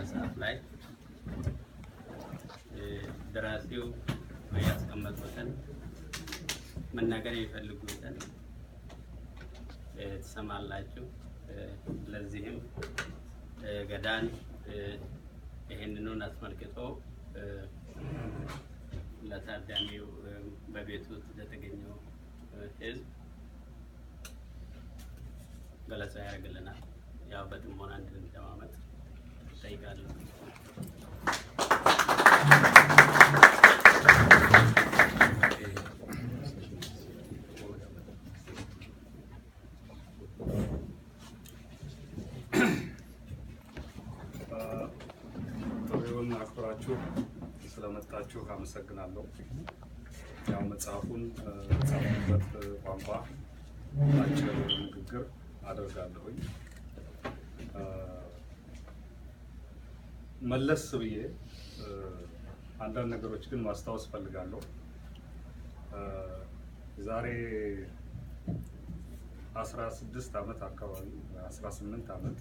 መጽሐፍ ላይ ደራሲው ያስቀመጡትን መናገር የሚፈልጉትን ትሰማላችሁ። ለዚህም ገዳን ይሄንኑን አስመልክቶ ለታዳሚው በቤቱ ለተገኘው ህዝብ ገለጻ ያደርግልናል። ያው በጥሞና እንድንደማመጥ ጠይቃለሁ። ጥሪውን አክብራችሁ ስለመጣችሁ አመሰግናለሁ። ያው መጽሐፉን ጻፍኩበት ቋንቋ አጭር ንግግር አደርጋለሁኝ። መለስ ብዬ አንዳንድ ነገሮች ግን ማስታወስ ፈልጋለሁ። ዛሬ 16 ዓመት አካባቢ 18 ዓመት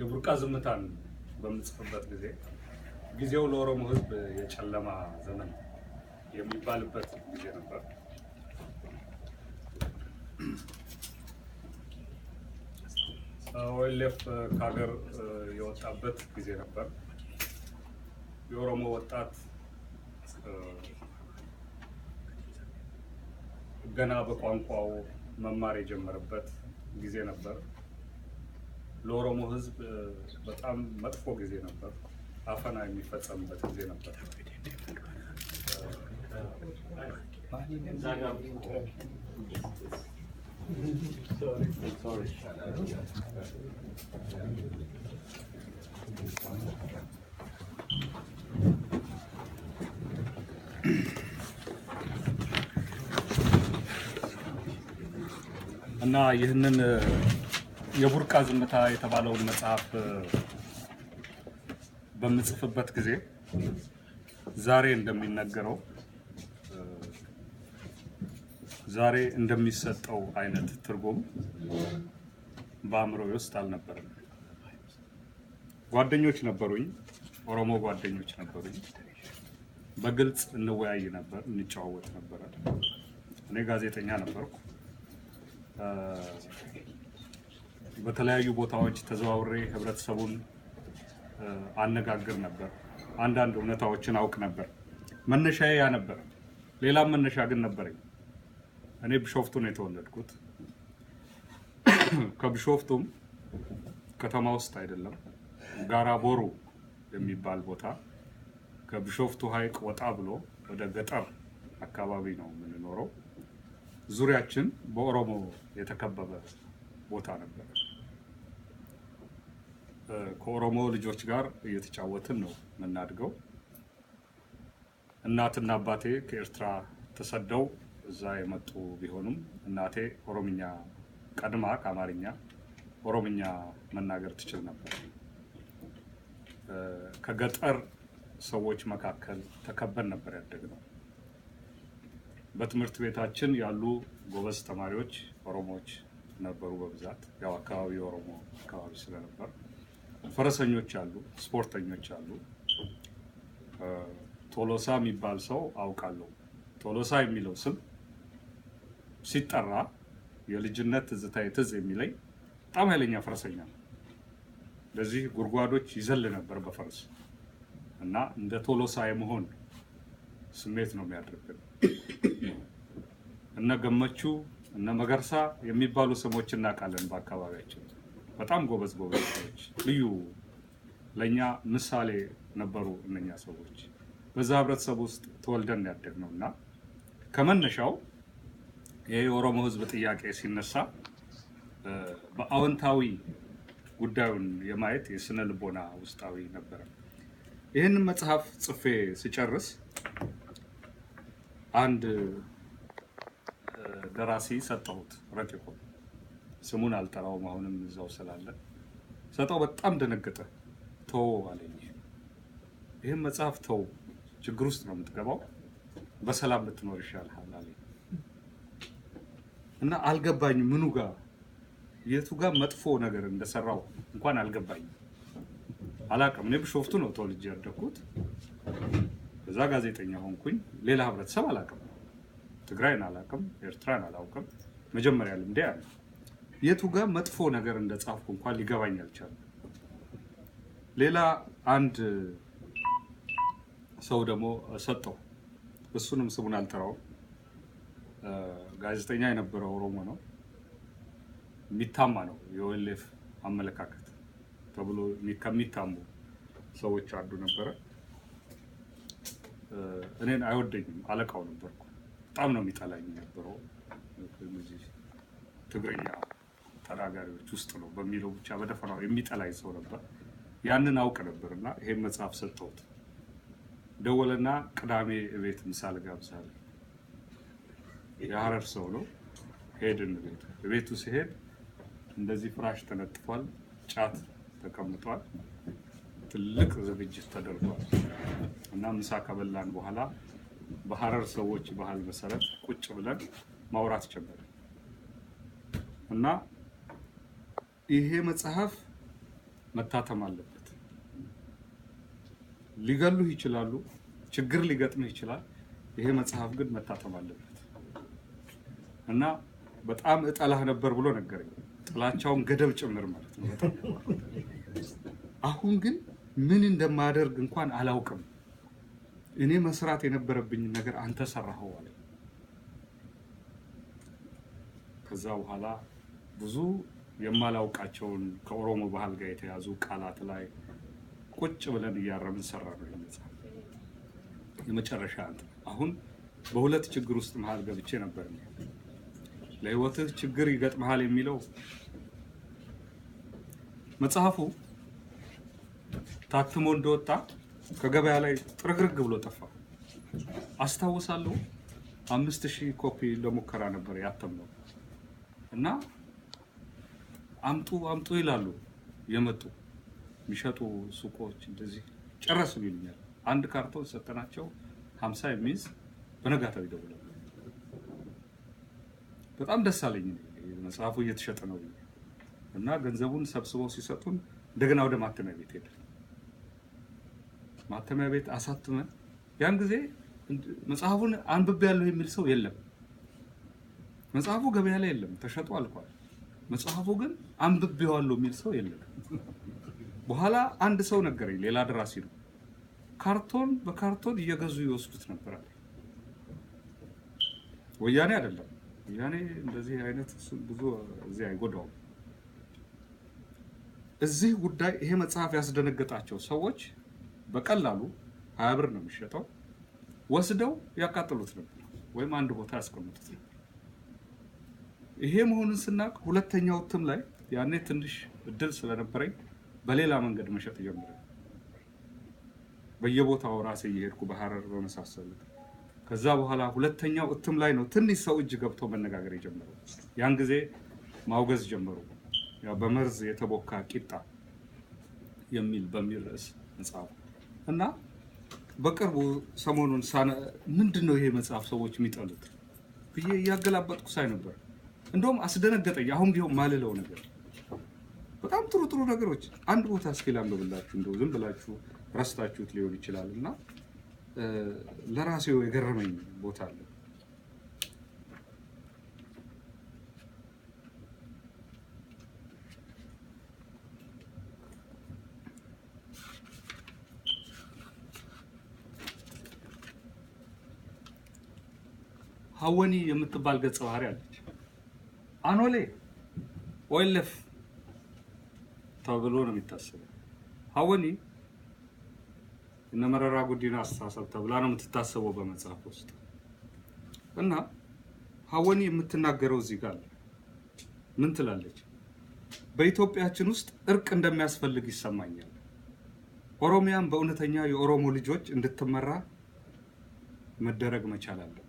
የቡርቃ ዝምታን በምጽፍበት ጊዜው ለኦሮሞ ሕዝብ የጨለማ ዘመን የሚባልበት ጊዜ ነበር። ኦኤልኤፍ ከሀገር የወጣበት ጊዜ ነበር። የኦሮሞ ወጣት ገና በቋንቋው መማር የጀመረበት ጊዜ ነበር። ለኦሮሞ ሕዝብ በጣም መጥፎ ጊዜ ነበር። አፈና የሚፈጸምበት ጊዜ ነበር። እና ይህንን የቡርቃ ዝምታ የተባለውን መጽሐፍ በምጽፍበት ጊዜ ዛሬ እንደሚነገረው ዛሬ እንደሚሰጠው አይነት ትርጉም በአእምሮዬ ውስጥ አልነበረም። ጓደኞች ነበሩኝ፣ ኦሮሞ ጓደኞች ነበሩኝ። በግልጽ እንወያይ ነበር፣ እንጨዋወት ነበር። እኔ ጋዜጠኛ ነበርኩ። በተለያዩ ቦታዎች ተዘዋውሬ ህብረተሰቡን አነጋግር ነበር። አንዳንድ እውነታዎችን አውቅ ነበር። መነሻዬ ያ ነበር። ሌላም መነሻ ግን ነበረኝ። እኔ ቢሾፍቱ ነው የተወለድኩት። ከቢሾፍቱም ከተማ ውስጥ አይደለም፣ ጋራ ቦሩ የሚባል ቦታ ከቢሾፍቱ ሐይቅ ወጣ ብሎ ወደ ገጠር አካባቢ ነው የምንኖረው። ዙሪያችን በኦሮሞ የተከበበ ቦታ ነበር። ከኦሮሞ ልጆች ጋር እየተጫወትን ነው የምናድገው። እናትና አባቴ ከኤርትራ ተሰደው እዛ የመጡ ቢሆኑም እናቴ ኦሮምኛ ቀድማ ከአማርኛ ኦሮምኛ መናገር ትችል ነበር። ከገጠር ሰዎች መካከል ተከበን ነበር ያደግነው። በትምህርት ቤታችን ያሉ ጎበዝ ተማሪዎች ኦሮሞዎች ነበሩ በብዛት። ያው አካባቢ ኦሮሞ አካባቢ ስለነበር ፈረሰኞች አሉ፣ ስፖርተኞች አሉ። ቶሎሳ የሚባል ሰው አውቃለሁ። ቶሎሳ የሚለው ስም ሲጠራ የልጅነት ትዝታዬ ትዝ የሚለኝ በጣም ኃይለኛ ፈረሰኛ ነው። ለዚህ ጉድጓዶች ይዘል ነበር በፈረስ እና እንደ ቶሎሳ የመሆን ስሜት ነው የሚያደርገን። እነ ገመቹ እነ መገርሳ የሚባሉ ስሞች እናውቃለን በአካባቢያችን። በጣም ጎበዝ ሰዎች፣ ልዩ ለኛ ምሳሌ ነበሩ እነኛ ሰዎች። በዛ ህብረተሰብ ውስጥ ተወልደን ያደግነው እና ከመነሻው የኦሮሞ ህዝብ ጥያቄ ሲነሳ በአዎንታዊ ጉዳዩን የማየት የስነ ልቦና ውስጣዊ ነበር። ይህንን መጽሐፍ ጽፌ ሲጨርስ አንድ ደራሲ ሰጠሁት ረቂቁ። ስሙን አልጠራውም አሁንም እዛው ስላለ ሰጠው። በጣም ደነገጠ። ተው አለኝ። ይህን መጽሐፍ ተው፣ ችግር ውስጥ ነው የምትገባው፣ በሰላም ብትኖር ይሻልሃል አለኝ። እና አልገባኝም ምኑ ጋር የቱ ጋር መጥፎ ነገር እንደሰራው እንኳን አልገባኝም። አላውቅም። እኔ ቢሾፍቱ ነው ተወልጄ ያደግኩት። በዛ ጋዜጠኛ ሆንኩኝ። ሌላ ህብረተሰብ አላውቅም። ትግራይን አላውቅም፣ ኤርትራን አላውቅም። መጀመሪያ ልምዴ ያለ የቱ ጋር መጥፎ ነገር እንደጻፍኩ እንኳን ሊገባኝ አልቻለም። ሌላ አንድ ሰው ደግሞ ሰጠው። እሱንም ስሙን አልጠራውም። ጋዜጠኛ የነበረው ኦሮሞ ነው። የሚታማ ነው። የወልፍ አመለካከት ተብሎ ከሚታሙ ሰዎች አንዱ ነበረ። እኔን አይወደኝም። አለቃው ነበርኩ። በጣም ነው የሚጠላኝ ነበረው። እነዚህ ትግርኛ ተናጋሪዎች ውስጥ ነው በሚለው ብቻ በደፈናው የሚጠላኝ ሰው ነበር። ያንን አውቅ ነበርና ይሄን መጽሐፍ ሰጠሁት። ደወለና ቅዳሜ ቤት ምሳ ልጋብዛል። የሐረር ሰው ነው። ሄድን ቤቱ ሲሄድ እንደዚህ ፍራሽ ተነጥፏል፣ ጫት ተቀምጧል፣ ትልቅ ዝግጅት ተደርጓል እና ምሳ ከበላን በኋላ በሐረር ሰዎች ባህል መሰረት ቁጭ ብለን ማውራት ጀመረ እና ይሄ መጽሐፍ መታተም አለበት። ሊገሉህ ይችላሉ፣ ችግር ሊገጥምህ ይችላል። ይሄ መጽሐፍ ግን መታተም አለበት እና በጣም እጠላህ ነበር ብሎ ነገረኝ። ጥላቻውን ገደብ ጭምር ማለት ነው። አሁን ግን ምን እንደማደርግ እንኳን አላውቅም። እኔ መስራት የነበረብኝ ነገር አንተ ሰራኸው አለ። ከዛ በኋላ ብዙ የማላውቃቸውን ከኦሮሞ ባህል ጋር የተያዙ ቃላት ላይ ቁጭ ብለን እያረምን ሰራነው መጽሐፍ። የመጨረሻ አሁን በሁለት ችግር ውስጥ መሃል ገብቼ ነበር። ለህይወትህ ችግር ይገጥምሃል የሚለው መጽሐፉ ታትሞ እንደወጣ ከገበያ ላይ ጥርግርግ ብሎ ጠፋ። አስታውሳለሁ 5000 ኮፒ ለሙከራ ነበር ያተምነው እና አምጡ ይላሉ የመጡ የሚሸጡ ሱቆች እንደዚህ ጨረስን ይሉኛል። አንድ ካርቶን ሰጠናቸው 50 የሚይዝ በነጋታው ይደውላሉ። በጣም ደስ አለኝ። መጽሐፉ እየተሸጠ ነው እና ገንዘቡን ሰብስበው ሲሰጡን እንደገና ወደ ማተሚያ ቤት ሄደ። ማተሚያ ቤት አሳትመን ያን ጊዜ መጽሐፉን አንብቤያለሁ የሚል ሰው የለም። መጽሐፉ ገበያ ላይ የለም፣ ተሸጦ አልቋል። መጽሐፉ ግን አንብቤዋለሁ የሚል ሰው የለም። በኋላ አንድ ሰው ነገረኝ፣ ሌላ ደራሲ ነው። ካርቶን በካርቶን እየገዙ ይወስዱት ነበር አለ። ወያኔ አይደለም፣ ወያኔ እንደዚህ አይነት ብዙ እዚህ አይጎዳውም። እዚህ ጉዳይ ይሄ መጽሐፍ ያስደነገጣቸው ሰዎች በቀላሉ 20 ብር ነው የሚሸጠው፣ ወስደው ያቃጥሉት ነበር ወይም አንድ ቦታ ያስቀምጡት ነበር። ይሄ መሆኑን ስናቅ ሁለተኛው እትም ላይ ያኔ ትንሽ እድል ስለነበረኝ በሌላ መንገድ መሸጥ ጀመረ። በየቦታው ራሴ እየሄድኩ በሐረር በመሳሰሉት። ከዛ በኋላ ሁለተኛው እትም ላይ ነው ትንሽ ሰው እጅ ገብቶ መነጋገር የጀመረው። ያን ጊዜ ማውገዝ ጀመሩ። ያው በመርዝ የተቦካ ቂጣ በሚል ርዕስ መጽሐፍ እና በቅርቡ ሰሞኑን ምንድነው ይሄ መጽሐፍ ሰዎች የሚጠሉት ብዬ እያገላበጥኩ ሳይ ነበር። እንደውም አስደነገጠኝ። አሁን ቢሆን ማልለው ነገር በጣም ጥሩ ነገሮች አንድ ቦታ እስኪ ላንብብላችሁ። እንደው ዝም ብላችሁ ረስታችሁት ሊሆን ይችላል እና ለራሴው የገረመኝ ቦታ አለ። ሀወኒ የምትባል ገጸ ባህሪ አለች። አኖሌ ወይለፍ ተብሎ ነው የሚታሰበው። ሀወኒ እነ መረራ ጉዲና አስተሳሰብ ተብላ ነው የምትታሰበው በመጽሐፍ ውስጥ እና ሀወኒ የምትናገረው እዚህ ጋር ምን ትላለች? በኢትዮጵያችን ውስጥ እርቅ እንደሚያስፈልግ ይሰማኛል። ኦሮሚያን በእውነተኛ የኦሮሞ ልጆች እንድትመራ መደረግ መቻል አለበት።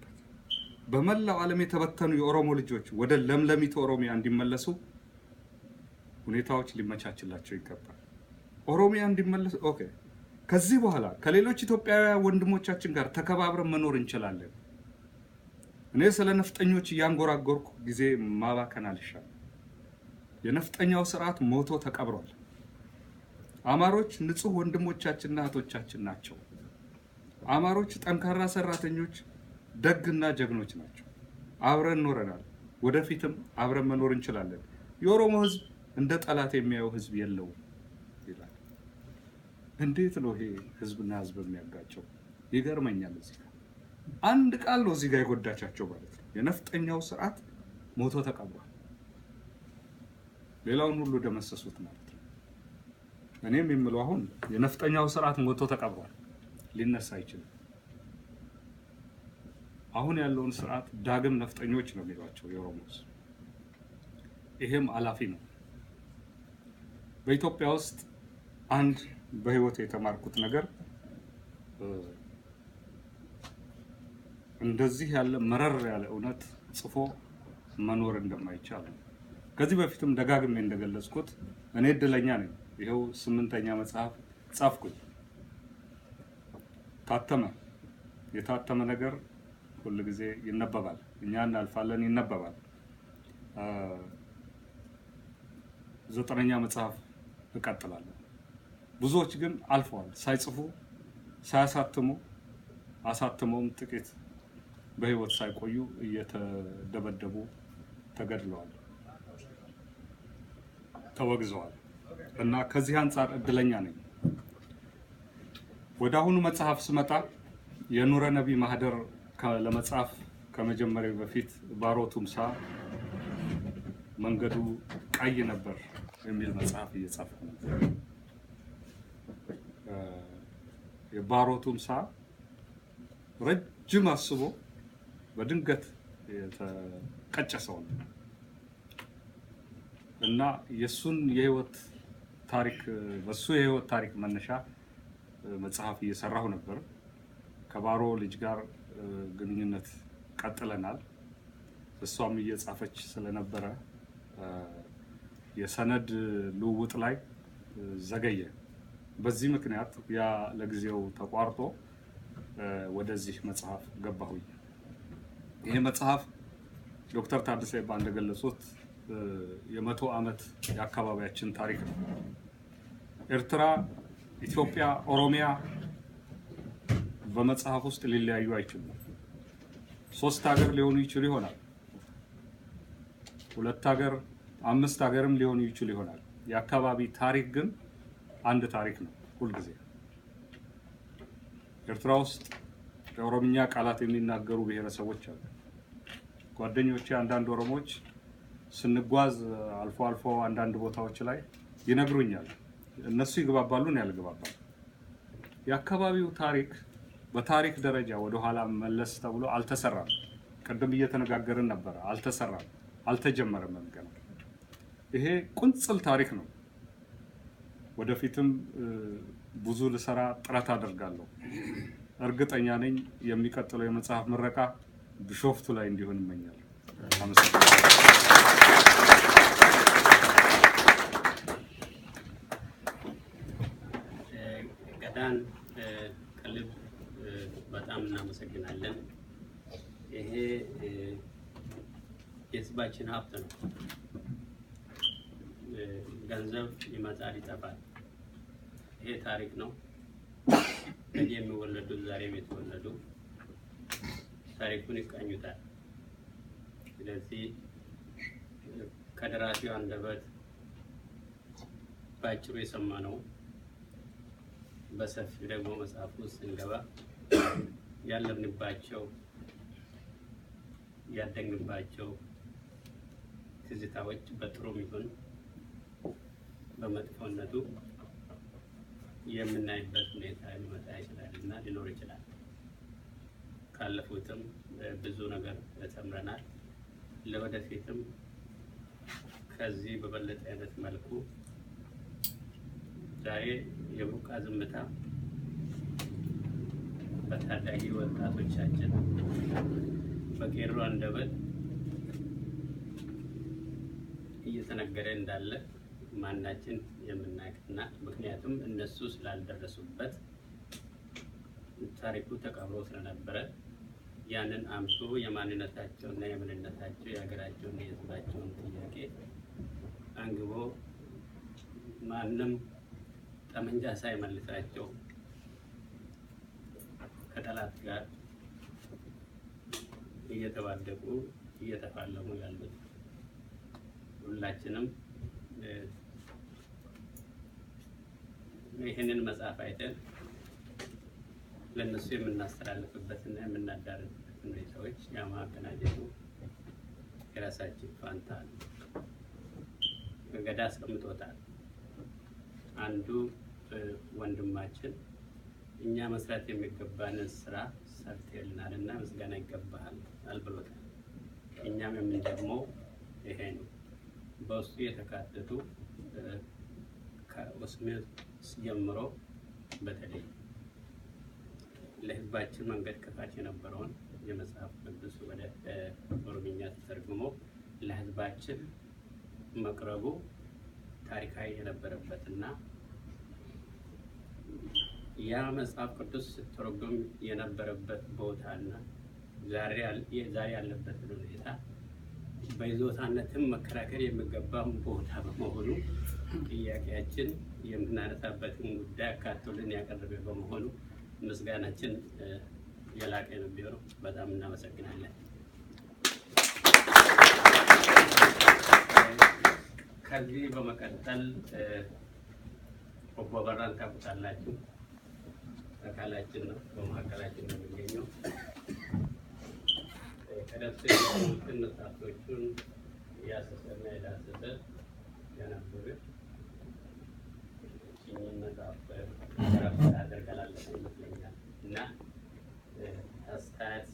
በመላው ዓለም የተበተኑ የኦሮሞ ልጆች ወደ ለምለሚቱ ኦሮሚያ እንዲመለሱ ሁኔታዎች ሊመቻችላቸው ይገባል። ኦሮሚያ እንዲመለስ ኦኬ። ከዚህ በኋላ ከሌሎች ኢትዮጵያውያን ወንድሞቻችን ጋር ተከባብረን መኖር እንችላለን። እኔ ስለ ነፍጠኞች እያንጎራጎርኩ ጊዜ ማባከን አልሻም። የነፍጠኛው ስርዓት ሞቶ ተቀብሯል። አማሮች ንጹህ ወንድሞቻችንና እህቶቻችን ናቸው። አማሮች ጠንካራ ሰራተኞች፣ ደግና ጀግኖች ናቸው። አብረን ኖረናል፣ ወደፊትም አብረን መኖር እንችላለን። የኦሮሞ ህዝብ እንደ ጠላት የሚያየው ህዝብ የለውም ይላል። እንዴት ነው ይሄ ህዝብና ህዝብ የሚያጋጨው? ይገርመኛል። እዚህ ጋር አንድ ቃል ነው እዚህ ጋር የጎዳቻቸው ማለት ነው። የነፍጠኛው ስርዓት ሞቶ ተቀብሯል። ሌላውን ሁሉ ደመሰሱት ማለት ነው። እኔም የምለው አሁን የነፍጠኛው ስርዓት ሞቶ ተቀብሯል፣ ሊነሳ አይችልም። አሁን ያለውን ስርዓት ዳግም ነፍጠኞች ነው የሚሏቸው የኦሮሞስ። ይሄም አላፊ ነው። በኢትዮጵያ ውስጥ አንድ በህይወት የተማርኩት ነገር እንደዚህ ያለ መረር ያለ እውነት ጽፎ መኖር እንደማይቻል ነው። ከዚህ በፊትም ደጋግሜ እንደገለጽኩት እኔ እድለኛ ነኝ። ይሄው 8ኛ መጽሐፍ ጻፍኩኝ፣ ታተመ። የታተመ ነገር ሁሉ ጊዜ ይነበባል። እኛ እናልፋለን፣ ይነበባል። 9ኛ መጽሐፍ እቀጥላለሁ። ብዙዎች ግን አልፈዋል፣ ሳይጽፉ ሳያሳትሙ፣ አሳትመውም ጥቂት በህይወት ሳይቆዩ እየተደበደቡ ተገድለዋል፣ ተወግዘዋል። እና ከዚህ አንፃር እድለኛ ነኝ። ወደ አሁኑ መጽሐፍ ስመጣ የኑረነbii ማህደር ለመጽሐፍ ከመጀመሪያው በፊት ባሮ ቱምሳ መንገዱ ቀይ ነበር የሚል መጽሐፍ እየጻፍኩ ነበር። የባሮ ቱምሳ ረጅም አስቦ በድንገት የተቀጨ ሰው ነው እና የሱን የህይወት ታሪክ በሱ የህይወት ታሪክ መነሻ መጽሐፍ እየሰራሁ ነበር። ከባሮ ልጅ ጋር ግንኙነት ቀጥለናል። እሷም እየጻፈች ስለነበረ የሰነድ ልውውጥ ላይ ዘገየ። በዚህ ምክንያት ያ ለጊዜው ተቋርጦ ወደዚህ መጽሐፍ ገባሁኝ። ይሄ መጽሐፍ ዶክተር ታደሰ እንደገለጹት የ100 ዓመት የአካባቢያችን ታሪክ ነው። ኤርትራ፣ ኢትዮጵያ፣ ኦሮሚያ በመጽሐፍ ውስጥ ሊለያዩ አይችሉም። 3 ሀገር ሊሆኑ ይችሉ ይሆናል፣ 2 ሀገር፣ 5 ሀገርም ሊሆኑ ይችሉ ይሆናል። የአካባቢ ታሪክ ግን አንድ ታሪክ ነው ሁልጊዜ። ኤርትራ ውስጥ የኦሮምኛ ቃላት የሚናገሩ ብሔረሰቦች አሉ። ጓደኞቼ አንዳንድ ኦሮሞዎች ስንጓዝ አልፎ አልፎ አንዳንድ ቦታዎች ላይ ይነግሩኛል። እነሱ ይግባባሉ፣ እኔ አልግባባም። የአካባቢው ታሪክ በታሪክ ደረጃ ወደ ኋላ መለስ ተብሎ አልተሰራም። ቀደም እየተነጋገርን ነበር። አልተሰራም፣ አልተጀመረም ገና። ይሄ ቁንጽል ታሪክ ነው። ወደፊትም ብዙ ልሰራ ጥረት አደርጋለሁ። እርግጠኛ ነኝ የሚቀጥለው የመጽሐፍ ምረቃ ቢሾፍቱ ላይ እንዲሆን እመኛለሁ። አመሰግናለሁ። ገዳን ከልብ በጣም እናመሰግናለን። ይሄ የህዝባችን ሀብት ነው። ገንዘብ ይመጣል ይጠፋል። ይሄ ታሪክ ነው። ነገ የሚወለዱ ዛሬም የተወለዱ ታሪኩን ይቃኙታል። ስለዚህ ከደራሲው አንደበት ባጭሩ የሰማነው በሰፊው ደግሞ መጽሐፍ ውስጥ ስንገባ ያለንባቸው ያደግንባቸው ትዝታዎች በጥሩም ይሁን በመጥፎነቱ የምናይበት ሁኔታ ሊመጣ ይችላል እና ሊኖር ይችላል። ካለፉትም ብዙ ነገር ተምረናል። ለወደፊትም ከዚህ በበለጠ አይነት መልኩ ዛሬ የቡቃ ዝምታ በታዳጊ ወጣቶቻችን በቄሮ አንደበት እየተነገረ እንዳለ ማናችን የምናውቅና ምክንያቱም እነሱ ስላልደረሱበት ታሪኩ ተቀብሮ ስለነበረ ያንን አምሶ የማንነታቸውና የምንነታቸው የሀገራቸውን የህዝባቸውን ጥያቄ አንግቦ ማንም ጠመንጃ ሳይመልሳቸው ከጠላት ጋር እየተዋደቁ እየተፋለሙ ያሉት ሁላችንም ይህንን መጽሐፍ አይተን ለነሱ የምናስተላልፍበትና የምናዳርግበት ሁኔታዎች ያማከናጀቱ የራሳችን ፋንታ ነው። ገዳ አስቀምጦታል። አንዱ ወንድማችን እኛ መስራት የሚገባንን ስራ ሰርተልናልና ምስጋና ይገባሃል አልብሎታል። እኛም የምንደግመው ይሄ ነው። በውስጡ የተካተቱ ከኦስሜት ጀምሮ በተለይ ለህዝባችን መንገድ ከፋች የነበረውን የመጽሐፍ ቅዱስ ወደ ኦሮምኛ ተተርጉሞ ለህዝባችን መቅረቡ ታሪካዊ የነበረበትና ያ መጽሐፍ ቅዱስ ተተረጎም የነበረበት ቦታና ዛሬ ያለበትን ሁኔታ በይዞታነትም መከራከር የሚገባም ቦታ በመሆኑ ጥያቄያችን የምናነሳበትን ጉዳይ አካቶልን ያቀረበ በመሆኑ ምስጋናችን የላቀ ነው ቢሆን በጣም እናመሰግናለን። ከዚህ በመቀጠል በበራን ታውቁታላችሁ። አካላችን ነው፣ በመካከላችን ነው የሚገኘው። ከደስ የሚሉትን መጽሐፍቶቹን እያሰሰና የዳሰሰ ያነበበ ይህንን መጽሐፍ ረፍት አደርጋለሁ ይመስለኛል እና አስተያየት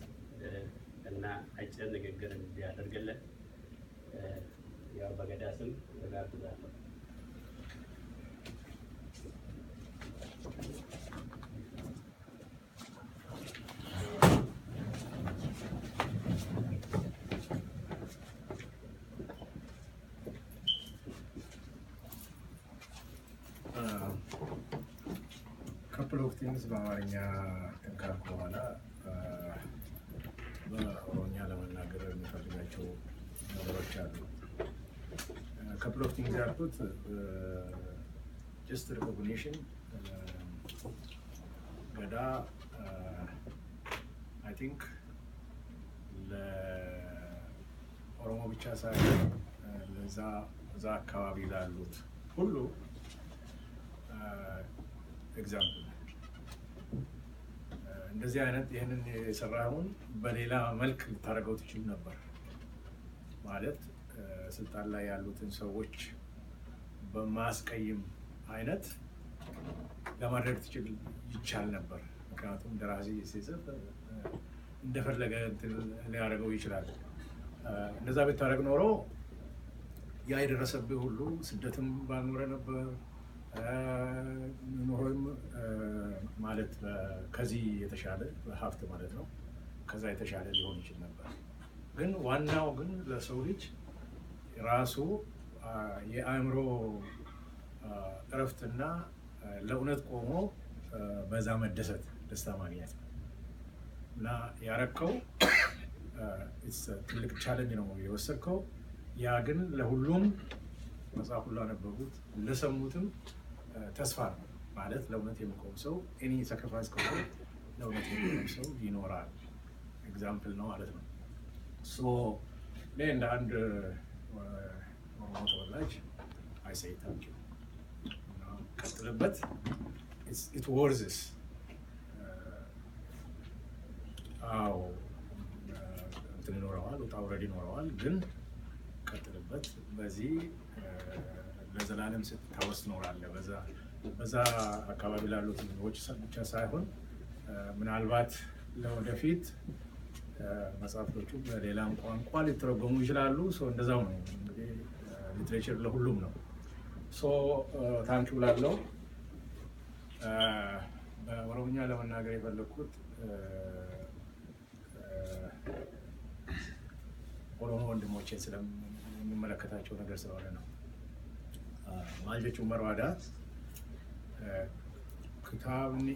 እና አጭር ንግግር እንዲያደርግልን ያው በገዳ ስም እጋብዛለሁ። couple of things በአማርኛ ካልኩ በኋላ በኦሮምኛ ለመናገር የሚፈልጋቸው ነገሮች አሉ። couple of things ያልኩት just recognition ገዳ I think ለኦሮሞ ብቻ ሳይሆን ለዛ አካባቢ ላሉት ሁሉ ኤግዛምፕል እንደዚህ አይነት ይሄንን የሰራውን በሌላ መልክ ልታደርገው ትችል ነበር ማለት ስልጣን ላይ ያሉትን ሰዎች በማስቀየም አይነት ለማድረግ ይቻል ነበር። ምክንያቱም ደራሲ ሲጽፍ እንደፈለገ ሊያደርገው ይችላል። እንደዛ ብታደርግ ኖሮ ያ የደረሰብህ ሁሉ ስደትም ባልኖረ ነበር ኖሮም ማለት ከዚህ የተሻለ ሀብት ማለት ነው ከዛ የተሻለ ሊሆን ይችላል ነበር። ግን ዋናው ግን ለሰው ልጅ ራሱ የአእምሮ እረፍትና ለእውነት ቆሞ በዛ መደሰት ደስታ ማግኘት እና ያረከው ትልቅ ቻሌንጅ ነው የወሰድከው። ያ ግን ለሁሉም መጽሐፍ ሁሉ አነበቡት ለሰሙትም ተስፋ ነው ማለት ለእውነት የሚቆም ሰው እኔ ሳክሪፋይስ ከሆነ ለእውነት የሚቆም ሰው ይኖራል ኤግዛምፕል ነው ማለት ነው። ሶ እኔ እንደ አንድ ኦሮሞ ተወላጅ I say thank you ቀጥልበት it worth it አዎ እንትን ይኖረዋል ውጣ ውረድ ይኖረዋል ግን ቀጥልበት በዚህ ለዘላለም ስትታወስ ትኖራለህ። በዛ አካባቢ ላሉት ሰዎች ብቻ ሳይሆን ምናልባት ለወደፊት መጽሐፍቶቹ በሌላም ቋንቋ ሊተረጎሙ ይችላሉ። እንደዛው ነው እንግዲህ ሊትሬቸር ለሁሉም ነው። ታንክ ዩ ላለው በኦሮምኛ ለመናገር የፈለኩት ኦሮሞ ወንድሞቼን ስለሚመለከታቸው ነገር ስለሆነ ነው። ማልጀቹ መርዋዳ ክታብኒ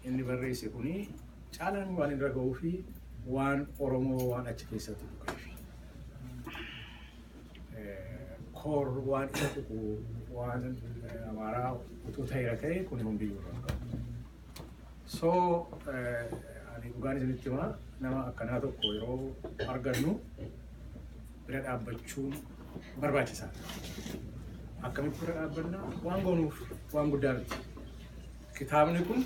inni barreesse kuni caalaan waan irra ga'uu fi waan Oromoo waan achi keessatti dhufe core waan tokko waan amaaraa utuu ta'e rakee kun hundi yoo so ani dhugaan isinitti himaa nama akkanaa tokko yeroo argannu bira dhaabbachuun barbaachisaadha. Akkamitti bira dhaabbanna waan goonuuf waan guddaa miti. Kitaabni kun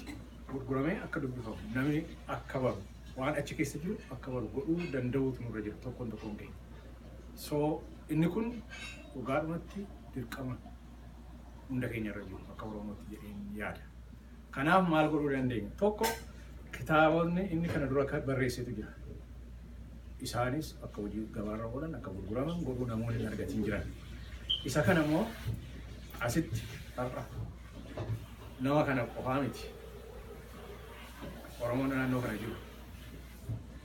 gurguramee akka dubbifamu namni akka baru waan achi keessa jiru akka baru godhuu danda'uutu nurra jiru tokkoon ga'e. So inni kun dhugaadhumatti dirqama hunda keenya irra jiru akka Oromootti jedheen yaada. Kanaaf maal godhuu dandeenya? Tokko kitaabonni inni kana dura barreessitu jira. Isaanis akka hojii gabaarra oolan akka gurguraman godhuu namoonni argatiin jiran. Isa kana immoo asitti har'a nama kana qofaa miti. Oromoon naannoo kana jiru.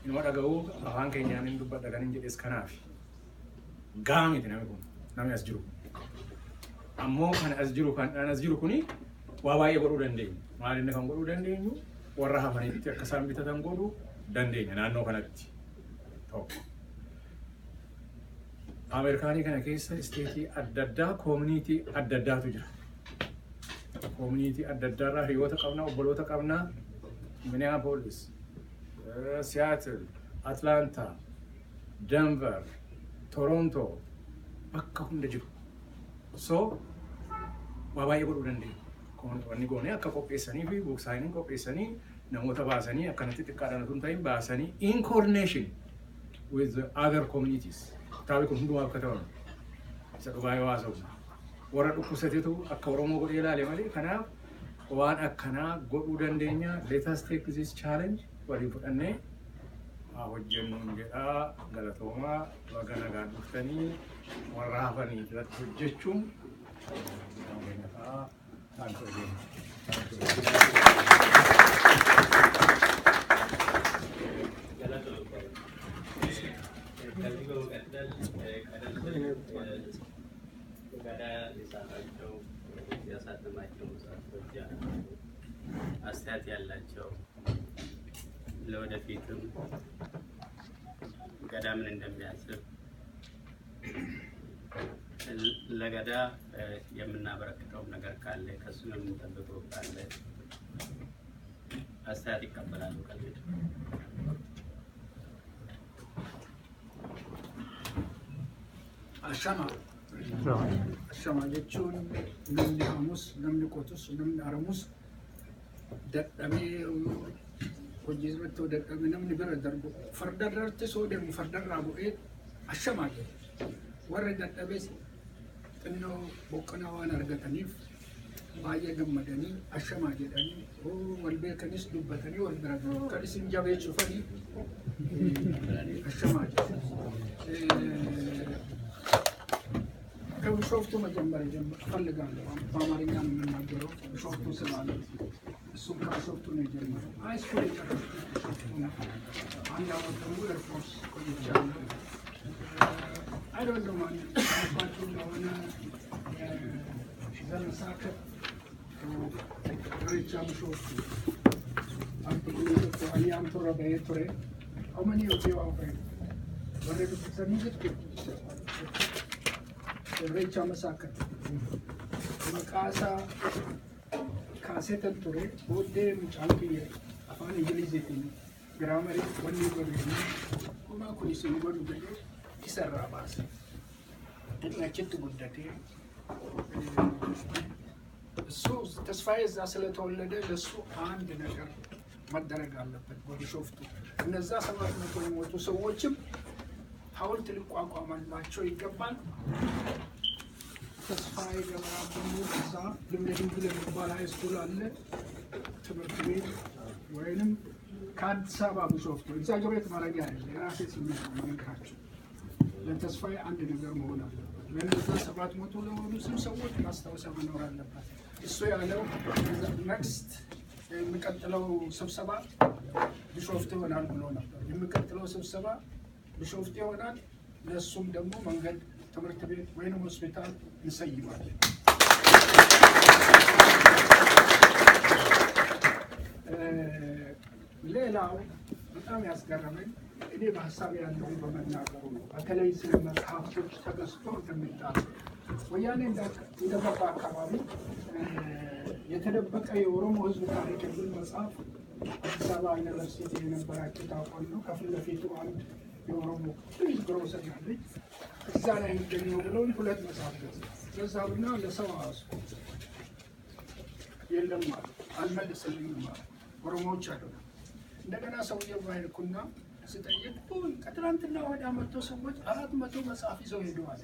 Inuma dhaga'uu afaan keenyaan hin dubbadha kan hin jedhes kanaaf. Gaa miti namni kun namni as jiru. Ammoo kan as jiru kuni waa baay'ee godhuu dandeenya. Maal inni kan godhuu dandeenyu warra hafanitti akka isaan bitatan godhuu dandeenya naannoo kanatti. Tokko. Ameerikaanii kana keessa isteetii adda addaa koomuniitii adda addaatu jira. Koomuniitii adda addaarraa hiriyoota qabnaa, obboloota qabnaa, Minneapolis, Seattle, Atlanta, Denver, Toronto, bakka hunda jiru. So, waa baay'ee godhuu dandeenya. Wanni goonee akka qopheessanii fi buuksaanii qopheessanii namoota baasanii akkanatti xiqqaadhaan osoo hin ta'in baasanii in coordination with the other communities. Kitaabni kun hundumaaf katabamu. Isa dhugaa yoo haasa'u. Warra dhukkubsateetu akka Oromoo godhee ilaale malee kanaaf waan akkanaa godhuu dandeenya. Let us take this challenge waliin fudhannee haa hojjennuun jedhaa galatoomaa baga nagaan dhuftanii warra hafanii irratti hojjechuun Gadaa የጻፋቸው ያሳተማቸው መጽሐፎች አስተያየት ያላቸው ለወደፊትም ገዳ ምን እንደሚያስብ ለገዳ የምናበረክተው ነገር ካለ ከሱ የምንጠብቀው ካለ አስተያየት ይቀበላሉ። ከዚህ Ashama jechuun namni hamus, namni qotus, namni aramus dadhabee hojii irratti dadhabee namni bira darbu farda irratti soo deemu fardarraa bu'ee ashama jedhu. Warri dadhabees xinnoo boqqonaa waan argataniif baay'ee gammadanii ashama jedhanii wal beekanis dubbatanii wal bira gahu. Kan isin jabeessufanii ashama jedhu. ከብሾፍቱ መጀመሪያ እፈልጋለሁ በአማርኛ ነው የምናገረው ብሾፍቱ ስላለ እሱም ከብሾፍቱ ነው የጀመረው ሃይስኩል የጨረስኩት አንድ አመት ደግሞ ኤርፎርስ ቆይቻለሁ አይዶንት ኖ ማን አባቱን ለሆነ ዘመሳከት ሪቻ ብሾፍቱ አንተ አያም ቱራ በየቱሬ አመኒ ወዲው አውቀ ወደ ተሰሚት Recha massacre. Makasa kasetan ture bode muchalki afan ingilizitin grammar wani godini kuma kuni sin godu gade isarra base dinna cittu guddate እሱ ተስፋዬ እዛ ስለተወለደ ለሱ አንድ ነገር መደረግ አለበት። በቢሾፍቱ እነዛ 700 የሞቱ ሰዎችም ሐውልት ሊቋቋምላቸው ይገባል። ተስፋዬ ገብረአብ እዛ ልምድንግል የሚባል ሃይስኩል አለ ትምህርት ቤት ወይንም ከአዲስ አበባ ቢሾፍቱ ኤግዛጀሬት ማድረግ አይደለም የራሴ ስሜት ነው የምነግራቸው። ለተስፋዬ አንድ ነገር መሆን አለበት። ለነዛ 700 ለሆኑ ሰዎች ማስታወሻ መኖር አለበት። እሱ ያለው ኔክስት የሚቀጥለው ስብሰባ ቢሾፍቱ ይሆናል ብሎ ነበር። የሚቀጥለው ስብሰባ ቢሾፍቱ ይሆናል። ለሱም ደግሞ መንገድ ትምህርት ቤት ወይንም ሆስፒታል እንሰይማለን። ሌላው በጣም ያስገረመኝ እኔ በሀሳብ ያለው በመናገሩ ነው። በተለይ ስለ መጽሐፎች ተገዝቶ እንደሚጣሉ ወያኔ እንደገባ አካባቢ የተደበቀ የኦሮሞ ህዝብ ታሪክ የሚል መጽሐፍ አዲስ አበባ ዩኒቨርሲቲ የነበራቸው ታውቋል ነው። ከፊት ለፊቱ አንድ የኦሮሞ ትንሽ ግሮሰሪ አለች። እዛ ላይ የሚገኘው ብለውን 2 መጽሐፍ ገዛሁና ለሰው አዋስኩ። የለም ማለት አልመልስልኝም ማለት ኦሮሞዎች አሉ። እንደገና ሰውዬው ባይልኩና ስጠይቅ ከትናንትና ወዲያ መጥቶ ሰዎች 400 መጽሐፍ ይዘው ሄደዋል።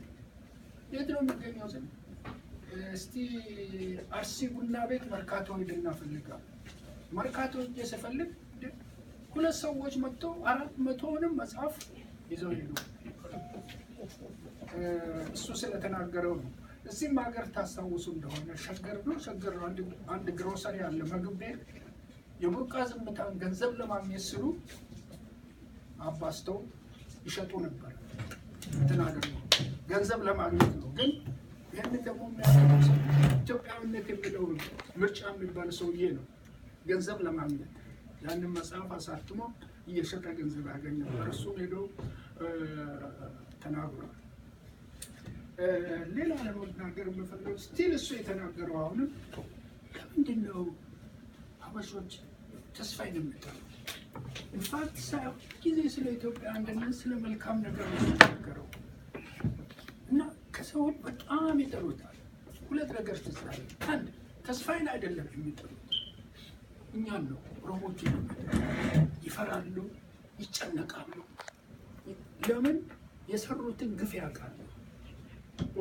የት ነው የሚገኘው? እስቲ አርሲ ቡና ቤት መርካቶ ሄድና ፈልጋለሁ። መርካቶ ሄጄ ስፈልግ 2 ሰዎች መጥቶ 400ንም መጽሐፍ ይዘው ሄዱ። እሱ ስለተናገረው ነው። እዚህም ሀገር ታስታውሱ እንደሆነ ሸገር ነው አንድ ግሮሰሪ አለ ምግብ ቤት። የቡርቃ ዝምታን ገንዘብ ለማግኘት ሲሉ አባስተው ይሸጡ ነበር። ተናገሩ ገንዘብ ለማግኘት ነው። ግን ይህንን ደግሞ የሚያደርገው ሰው ኢትዮጵያዊነት የሚለው ምርጫ የሚባል ሰውዬ ነው። ገንዘብ ለማግኘት ያንን መጽሐፍ አሳትሞ እየሸጠ ገንዘብ ያገኝ ነበር። እሱ ሄዶ ተናግሯል። ሌላ ለመናገር የምፈልገው ስቲል እሱ የተናገረው አሁንም ለምንድን ነው ሀበሾች ተስፋዬን የምጠሩ? ኢንፋክት ሳይሆን ጊዜ ስለ ኢትዮጵያ አንድነት ስለ መልካም ነገር ነው የሚናገረው እና ከሰዎች በጣም ይጠሩታል። 2 ነገር ተስፋዬ፣ አንድ ተስፋዬን አይደለም የሚጠሩት እኛን ነው። ኦሮሞች ይፈራሉ፣ ይጨነቃሉ። ለምን? የሰሩትን ግፍ ያውቃሉ።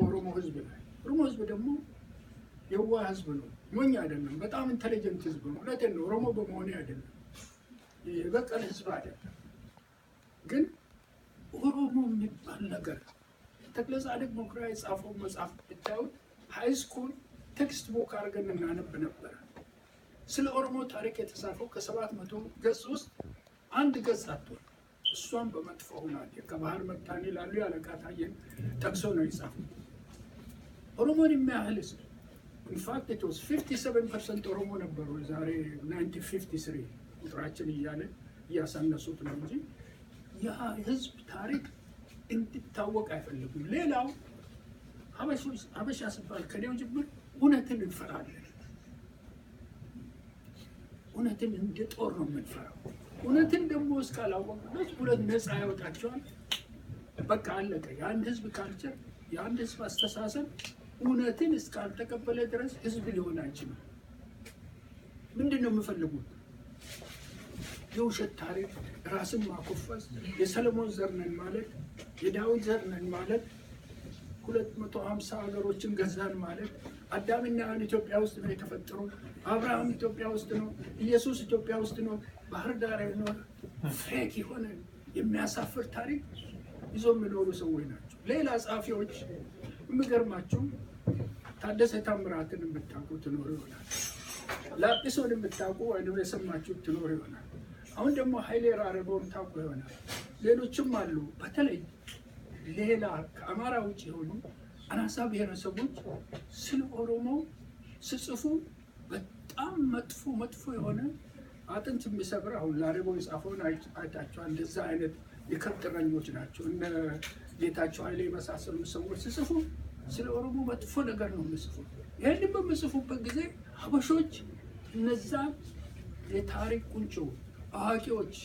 ኦሮሞ ህዝብ ላይ ኦሮሞ ህዝብ ደግሞ የዋህ ህዝብ ነው፣ ሞኝ አይደለም። በጣም ኢንተሊጀንት ህዝብ ነው። እውነቴን ነው። ኦሮሞ በመሆኔ አይደለም፣ የበቀል ህዝብ አይደለም። ግን ኦሮሞ የሚባል ነገር ተክለ ጻድቅ ሞክራ የጻፈው መጽሐፍ ብታዩት ሃይ ስኩል ቴክስት ቡክ አድርገን እናነብ ነበር። ስለ ኦሮሞ ታሪክ የተጻፈው ከ700 ገጽ ውስጥ 1 ገጽ አጥቷል። እሷን በመጥፎ ሆናል። ከባህር መጣን ይላሉ። ያለቃ ታየን ጠቅሶ ነው የጻፈው። ኦሮሞን የሚያህል ህዝብ ኢንፋክት ኢት ዋዝ 57% ኦሮሞ ነበሩ። ዛሬ 1953 ቁጥራችን እያለ እያሳነሱት ነው እንጂ ያ ህዝብ ታሪክ እንዲታወቅ አይፈልጉም። ሌላው ሀበሻ ሲባል ከኔው ጅምር እውነትን እንፈራለን። እውነትን እንደ ጦር ነው የምንፈራው። እውነትን ደግሞ እስካላወቅነት 2 ነፃ ያወጣቸዋል። በቃ አለቀ። የአንድ ህዝብ ካልቸር፣ የአንድ ህዝብ አስተሳሰብ እውነትን እስካልተቀበለ ድረስ ህዝብ ሊሆን አይችልም። ምንድን ነው የምፈልጉት? የውሸት ታሪክ፣ ራስን ማኮፈስ፣ የሰለሞን ዘር ነን ማለት፣ የዳዊት ዘር ነን ማለት፣ 250 ሀገሮችን ገዛን ማለት፣ አዳምና ሔዋን ኢትዮጵያ ውስጥ ነው የተፈጠሩ፣ አብርሃም ኢትዮጵያ ውስጥ ነው፣ ኢየሱስ ኢትዮጵያ ውስጥ ነው፣ ባህር ዳር ነው። ፌክ የሆነ የሚያሳፍር ታሪክ ይዞ የሚኖሩ ሰዎች ናቸው። ሌላ ጸሐፊዎች የሚገርማችሁ ታደሰ ታምራትን የምታውቁ ትኖሩ ይሆናል። ላጲሶን የምታውቁ ወይም የሰማችሁ ትኖሩ ይሆናል። አሁን ደግሞ ኃይሌ ራረቦን ታውቁ ይሆናል። ሌሎችም አሉ። በተለይ ሌላ ከአማራ ውጭ የሆኑ አናሳ ብሔረሰቦች ስለ ኦሮሞ ሲጽፉ በጣም መጥፎ የሆነ አጥንት የሚሰብር አሁን ላረቦ የጻፈውን አይታችኋል። እንደዛ አይነት የከብጥረኞች ናቸው። እነ ጌታቸው ኃይሌ የመሳሰሉ ሰዎች ሲጽፉ ስለ ኦሮሞ መጥፎ ነገር ነው የሚጽፉ። ይህንን በሚጽፉበት ጊዜ ሀበሾች እነዛ የታሪክ ቁንጮ አዋቂዎች፣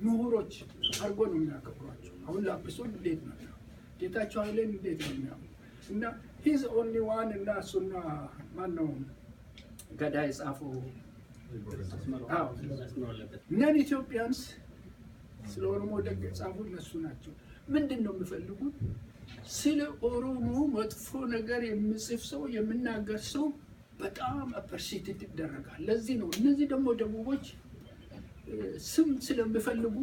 ምሁሮች አድርጎ ነው የሚያከብሯቸው። አሁን ላጲሶን እንዴት ነው? ጌታቸው ኃይሌን እንዴት ነው የሚያው? እና ሂዝ ኦንሊ ዋን እና እሱና ማነው ገዳ የጻፈው ነን ኢትዮጵያንስ ስለ ኦሮሞ ደግ የጻፉ እነሱ ናቸው። ምንድን ነው የሚፈልጉት? ስለ ኦሮሞ መጥፎ ነገር የሚጽፍ ሰው የሚናገር ሰው በጣም አፐርሲቲቭ ይደረጋል። ለዚህ ነው እነዚህ ደግሞ ደቡቦች ስም ስለሚፈልጉ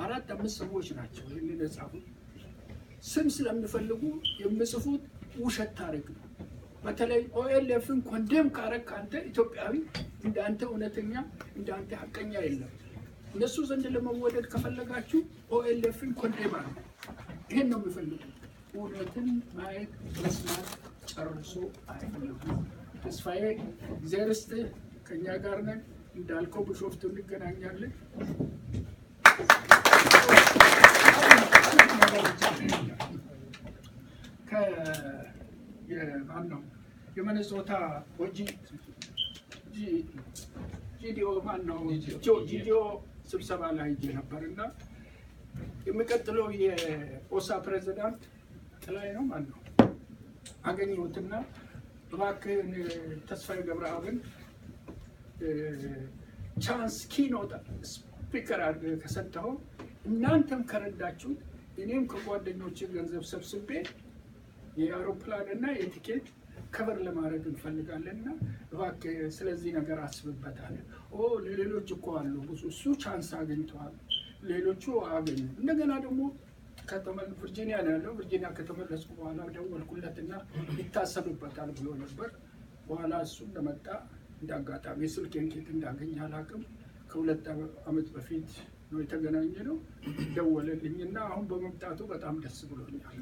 4-5 ሰዎች ናቸው ይህንን የጻፉት። ስም ስለሚፈልጉ የሚጽፉት ውሸት ታሪክ ነው። በተለይ ኦኤልኤፍን ኮንደም ካረክ አንተ ኢትዮጵያዊ እንዳንተ እውነተኛ እንዳንተ ሀቀኛ የለም። እነሱ ዘንድ ለመወደድ ከፈለጋችሁ ኦኤልኤፍን ኮንደም አለ። ይሄን ነው የሚፈልጉት። እውነትን ማየት መስማት ጨርሶ አይፈልጉም። ተስፋዬ እግዚአብሔር ይስጥህ፣ ከእኛ ጋር ነን። እንዳልከው ቢሾፍቱ እንገናኛለን። ማነው የመነጾታ ወጂ ጂዲኦ ማነው ጂዲኦ ስብሰባ ላይ ሄጄ ነበርና የሚቀጥለው የኦሳ ፕሬዚዳንት ጥላይ ነው ማለት ነው አገኘሁትና እባክህን ተስፋዬ ገብረአብን ቻንስ ኪኖት ስፒከር አድርገህ ከሰጠኸው እናንተም ከረዳችሁ እኔም ከጓደኞቼ ገንዘብ ሰብስቤ የአውሮፕላንና የቲኬት ከበር ለማድረግ እንፈልጋለንና እባክህ ስለዚህ ነገር አስብበታል። ለሌሎች እኮ አሉ ብዙ እሱ ቻንስ አግኝተዋል ሌሎቹ አገኙ። እንደገና ደግሞ ቨርጂኒያ ነው ያለው። ቨርጂኒያ ከተመለስኩ በኋላ ደወልኩለትና ይታሰብበታል ብሎ ነበር። በኋላ እሱ እንደመጣ እንዳጋጣሚ ስልኬን ኬት እንዳገኘ አላውቅም። ከ2 ዓመት በፊት ነው የተገናኘነው። ደወለልኝና አሁን በመምጣቱ በጣም ደስ ብሎኛል።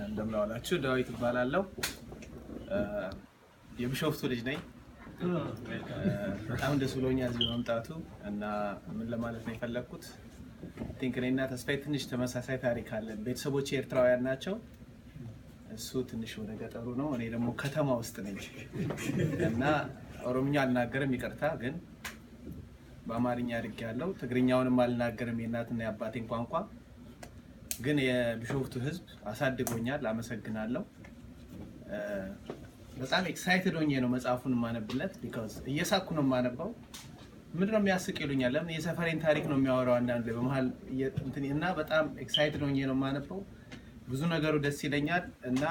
እንደምን ዋላችሁ። ዳዊት እባላለሁ። የቢሾፍቱ ልጅ ነኝ። በጣም ደስ ብሎኛል እዚህ መምጣቱ እና ምን ለማለት ነው የፈለኩት ቲንክ እኔና ተስፋዬ ትንሽ ተመሳሳይ ታሪክ አለን። ቤተሰቦቼ ኤርትራውያን ናቸው። እሱ ትንሽ ወደ ገጠሩ ነው፣ እኔ ደግሞ ከተማ ውስጥ ነኝ እና ኦሮምኛ አልናገርም፣ ይቅርታ ግን በአማርኛ አድጌያለሁ። ትግርኛውንም አልናገርም የእናትና የአባቴን ቋንቋ። ግን የቢሾፍቱ ህዝብ አሳድጎኛል፣ አመሰግናለሁ። በጣም ኤክሳይትድ ሆኜ ነው መጽሐፉን ማነብለት ቢኮዝ እየሳኩ ነው ማነበው። ምንድነው የሚያስቅ ይሉኛል። ለምን የሰፈሬን ታሪክ ነው የሚያወራው አንዳንድ ላይ በመሃል እና በጣም ኤክሳይትድ ሆኜ ነው ማነበው። ብዙ ነገሩ ደስ ይለኛል እና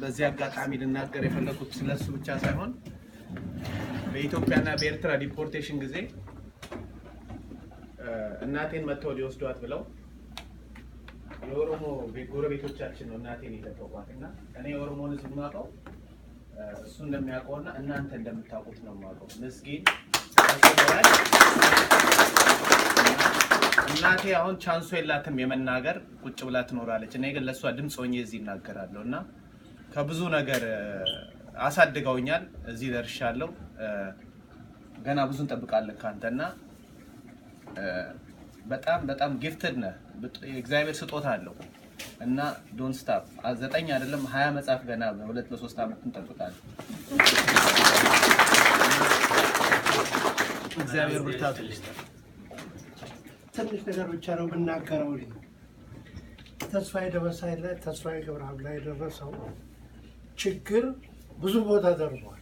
በዚህ አጋጣሚ ልናገር የፈለኩት ስለሱ ብቻ ሳይሆን በኢትዮጵያና በኤርትራ ዲፖርቴሽን ጊዜ እናቴን መተው ሊወስዷት ብለው የኦሮሞ ጎረቤቶቻችን ነው እናቴን የጠበቋትና እኔ የኦሮሞን ህዝብ ማውቀው እሱ እንደሚያውቀውና እናንተ እንደምታውቁት ነው የማውቀው። ምስኪን እናቴ አሁን ቻንሱ የላትም የመናገር ቁጭ ብላ ትኖራለች። እኔ ግን ለሷ ድምጽ ሆኜ እዚህ እናገራለሁና ከብዙ ነገር አሳድገውኛል፣ እዚህ ደርሻለሁ። ገና ብዙ እንጠብቃለን ካንተና በጣም ጊፍትድ ነህ። እግዚአብሔር ስጦታ አለው እና ዶንት ስታፕ። 9 አይደለም 20 መጽሐፍ ገና በ2 ለ3 ዓመት እንጠብቃለን። እግዚአብሔር ብርታቱ ይስጥ። ትንሽ ነገር ብቻ ነው የምናገረው። ተስፋዬ ደበሳይ ላይ ተስፋዬ ገብረአብ ላይ የደረሰው ችግር ብዙ ቦታ ደርሷል።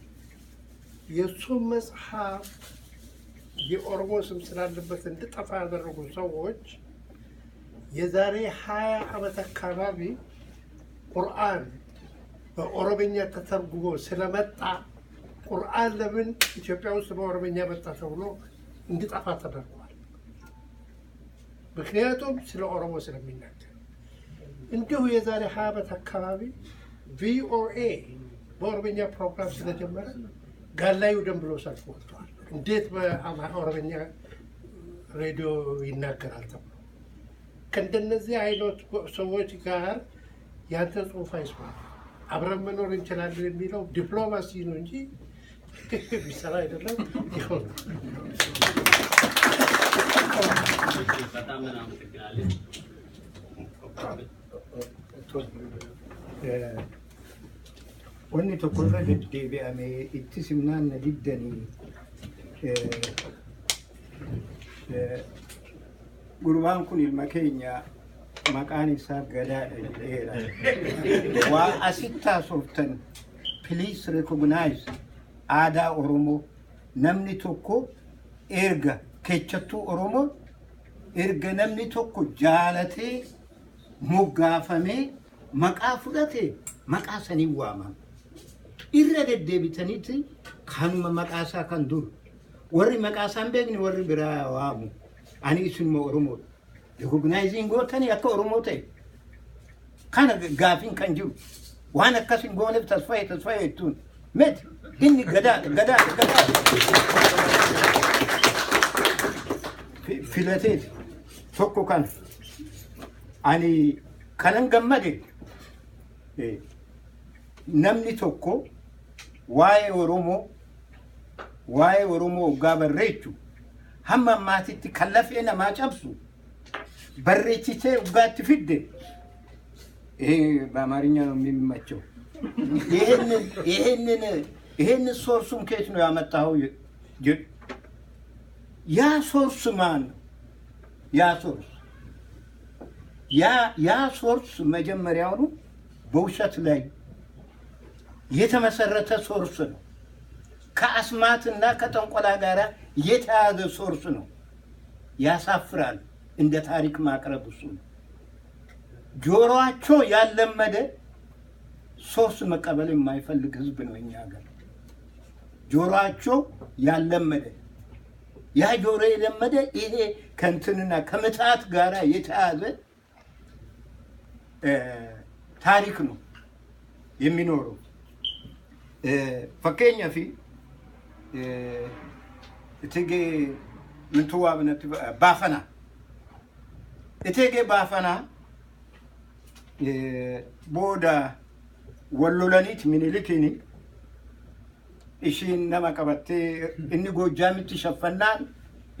የእሱ መጽሐፍ የኦሮሞ ስም ስላለበት እንድጠፋ ያደረጉ ሰዎች የዛሬ 20 ዓመት አካባቢ ቁርአን በኦሮምኛ ተተርጉሞ ስለመጣ ቁርአን ለምን ኢትዮጵያ ውስጥ በኦሮምኛ መጣ ተብሎ እንዲጠፋ ተደርጓል። ምክንያቱም ስለ ኦሮሞ ስለሚናገር። እንዲሁ የዛሬ 20 ዓመት አካባቢ ቪኦኤ በኦሮምኛ ፕሮግራም ስለጀመረ ጋላዩ ደም ብሎ ሰልፍ ወጥቷል። እንዴት በኦሮምኛ ሬዲዮ ይናገራል ተብሎ ከእንደነዚህ አይነት ሰዎች ጋር ያንተ ጽሑፍ አይስማማም። አብረን መኖር እንችላለን የሚለው ዲፕሎማሲ ነው እንጂ ቢሰራ አይደለም። ይሆን በጣም እናመሰግናለን። wanni tokkorra deddeebi'ame itti simnaan na diddanii gurbaan kun ilma keenya maqaan isaa Gadaadha jedheera. Waa asitti haasoftan please recognize aadaa Oromoo. Namni tokko erga keechattuu Oromoo erga namni tokko jaalatee moggaafamee maqaa fudhatee maqaa sanii waamama. Irra deddeebitanitti kanuma maqaa isaa kan dur warri maqaa isaan beekni warri biraa waamu. Ani isinuma Oromoo recognizing gootanii akka Oromoo ta'e kana gaafiin kan jiru waan akkasin gooneef tasfaa'ee jettuun miti inni gadaa filateeti tokko kan ani kanan gammade namni tokko waa'ee Oromoo waggaa barreechu هم ما تتكلف أنا ما جبسو بريتي وقعدت في الدين إيه بامارينيا من ماتشو ይሄን ሶርሱን ከየት ነው ያመጣው? ያ ሶርስ ማን ነው? ያ ሶርስ መጀመሪያውኑ በውሸት ላይ የተመሰረተ ሶርስ ነው። ከአስማትና ከጠንቆላ ጋር የተያዘ ሶርስ ነው። ያሳፍራል። እንደ ታሪክ ማቅረብ እሱ ነው። ጆሮአቸው ያለመደ ሶርስ መቀበል የማይፈልግ ህዝብ ነው እኛ ሀገር። ጆሮአቸው ያለመደ ያ ጆሮ የለመደ ይሄ ከእንትንና ከምታት ጋር የተያዘ ታሪክ ነው የሚኖረው። ፈከኛ ፊ እቴጌ ምንትዋብነት ባፈና እቴጌ ባፈና ቦዳ ወሎለኒት ምኒልክኒ እሺን ነማቀበቴ እኒ ጎጃምት ሸፈናን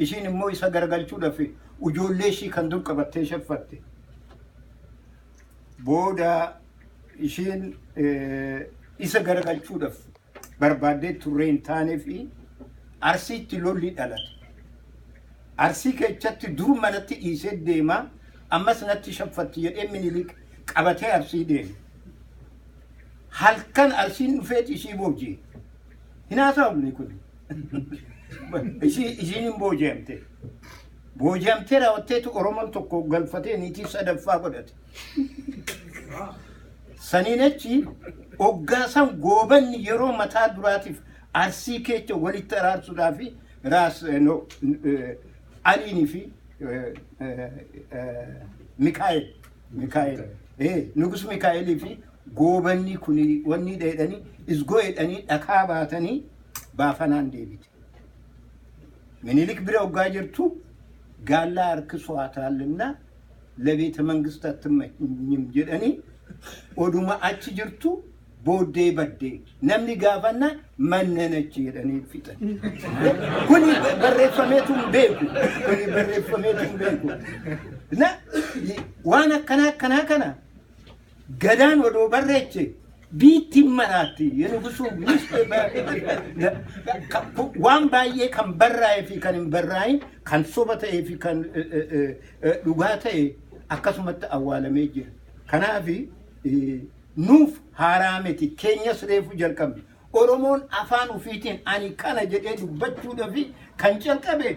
እሺን ሞ ይሰገርገልቹ ደፊ ujoollee ishii kan dur qabattee shaffatte booda ishiin isa garagalchuudhaaf barbaaddee turre hin taanee fi arsiitti lolli dhalate. Arsii keessatti dur manatti dhiisee deema ammas natti shaffatti jedhee Minilik qabatee arsii deeme. Halkan arsiin dhufeet ishii boojii. Hin haasa'amne kun. Ishiin hin booji'amte. Booji'amtee raawwatteetu Oromoon tokko galfatee niitii sadaffaa godhate. Saniin achi hoggaasan goobanni yeroo mataa duraatiif arsii keessa walitti araarsuudhaaf raas Aliinii fi Mikaa'el nugus Mikaa'elii fi goobanni kun wanni dheedhanii isgoo jedhanii dhakaa baatanii baafanaan deebite. Minilik bira hoggaa jirtu gaallaa harkisootaልና ለቤተ መንግስት አትመኝም jedhanii oduma achi jirtu boodee baddee namni gaafanna mannenachi jedhanii fixan. Kuni barreeffameetu beeku. Na waan akkana kana gadaan odoo barreeche biitti maraatti yenugusu waan baay'ee kan barraa'ee fi kan hin barraa'in kan soba ta'ee fi kan dhugaa ta'e akkasumatti awwaalamee jira. Kanaaf nuuf haaraameti keenyas reefu jalqabne Oromoon afaan ofiitiin ani kana jedhee dubbachuudhaaf kan jalqabe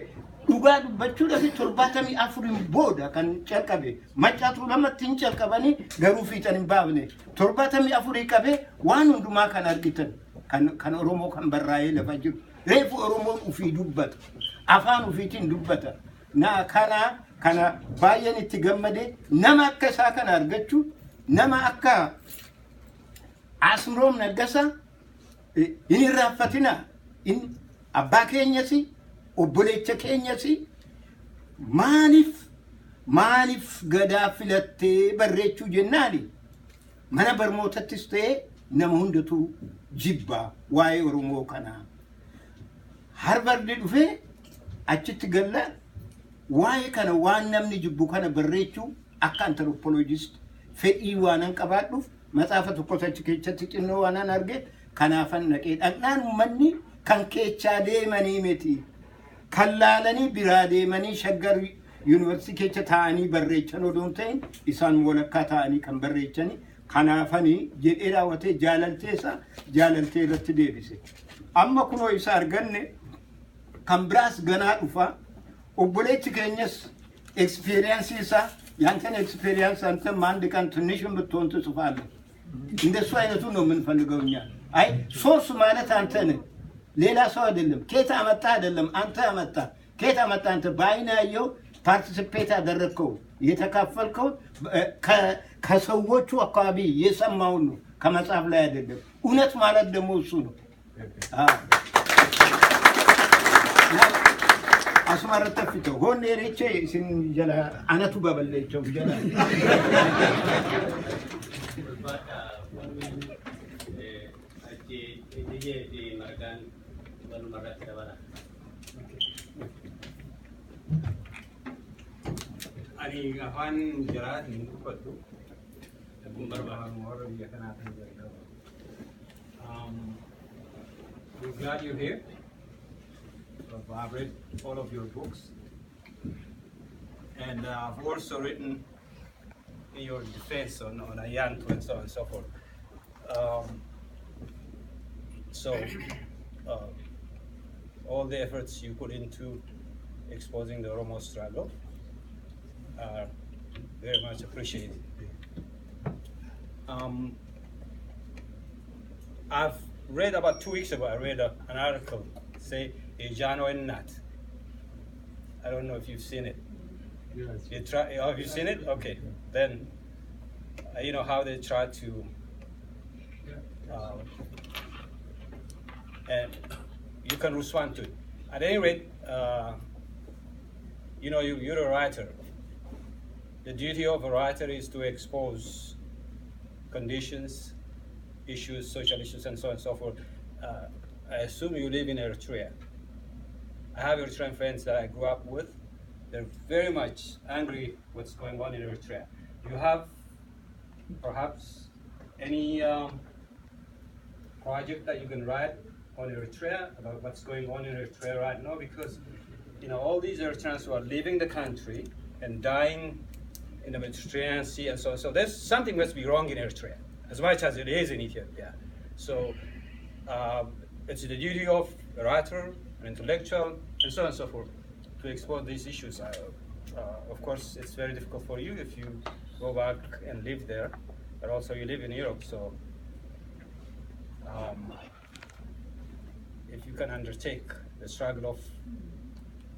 dhugaa dubbachuudhaaf 74 booda kan jalqabe maccaatu lamatti hin jalqabanii garuu fiixan hin baafne 74 qabe waan hundumaa kan argitan kan Oromoo kan barraa'ee lafa jiru reefu Oromoon ofii dubbata afaan ofiitiin dubbata na kana baay'een itti gammade nama akka isaa kana argachuu nama akka Asmroom Naggasa hin irraanfatina in abbaa keenyasi obboleecha keenyasi maaliif gadaa filattee barreechuu jennaani mana barnootattis ta'ee nama hundatu jibbaa waa'ee Oromoo kanaa Harvard dhufee achitti galla waa'ee kana waan namni jibbu kana barreechuu akka anthropologist fedhii waanan qabaadhuuf maxaafa tokko achi keessatti xinnoo waanan arge kanaafan naqee dhaqnaan uummanni kan keechaa deemanii miti kan laalanii biraa deemanii shaggar yuunivarsiitii keessa taa'anii barreechan odoon ta'in isaan walakkaa taa'anii kan barreechanii kanaafanii jedhee raawwatee jaalaltee irratti deebise. Amma kunoo isa arganne kan biraas ganaa dhufa obboleechi keenyas experience isaa ያንተን ኤክስፔሪየንስ አንተ ማንድ ቀን ትንሽም ብትሆን ትጽፋለህ እንደሱ አይነቱ ነው የምንፈልገው እኛ አይ ሶርስ ማለት አንተ ነህ ሌላ ሰው አይደለም ኬታ አመጣ አይደለም አንተ አመጣ ኬታ አመጣ አንተ ባይና ያየው ፓርቲሲፔት ያደረከው የተካፈልከው ከሰዎቹ አካባቢ የሰማው ነው ከመጽሐፍ ላይ አይደለም እውነት ማለት ደግሞ እሱ ነው asmarata fito honne reche sin jala anatu baballecho jala ani afaan jiraat ni dubbadhu. We're glad you're here. I've read all of your books, and I've also written in your defense on Ayantu and so on and so forth. All the efforts you put into exposing the Oromo struggle are very much appreciated. I've read about 2 weeks ago, I read an article, say, Ejano and Nat. I don't know if you've seen it. Yes. Have you seen it? Okay. Then, you know how they try to, and you can respond to it. At any rate, you know, you're a writer. The duty of a writer is to expose conditions, issues, social issues, and so on and so forth. I assume you live in Eritrea. I have Eritrean friends that I grew up with. They're very much angry what's going on in Eritrea. You have perhaps any project that you can write on Eritrea about what's going on in Eritrea right now? Because, you know, all these Eritreans who are leaving the country and dying in the Mediterranean Sea and so on. So there's something must be wrong in Eritrea, as much as it is in Ethiopia. So it's the duty of a writer, an intellectual, and so on and so forth, to expose these issues. Of course, it's very difficult for you if you go back and live there, but also you live in Europe. So if you can undertake the struggle of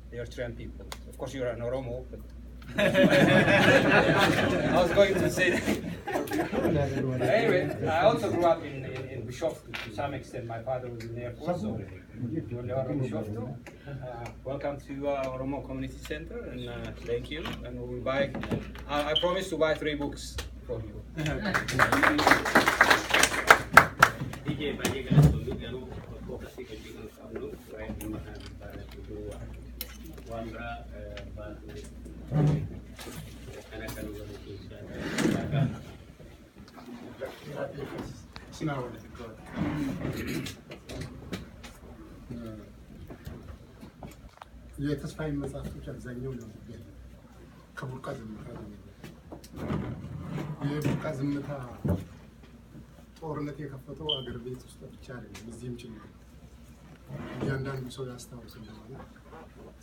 the Eritrean people. Of course, you're an Oromo, but I was going to say that. Anyway, I also grew up in Bishoftu to some extent. My father was in the Air Force, so Bishoftu. Welcome to Oromo Community Center, and thank you. And we'll buy. I promise to buy 3 books for you. የተስፋዬ መጽሐፍቶች አብዛኛው ነው ከቡርቃ ዝምታ ነው። የቡርቃ ዝምታ ጦርነት የከፈተው አገር ቤት ውስጥ ብቻ አይደለም፣ እዚህም ጭምር እያንዳንዱ ሰው ያስታውስ እንደሆነ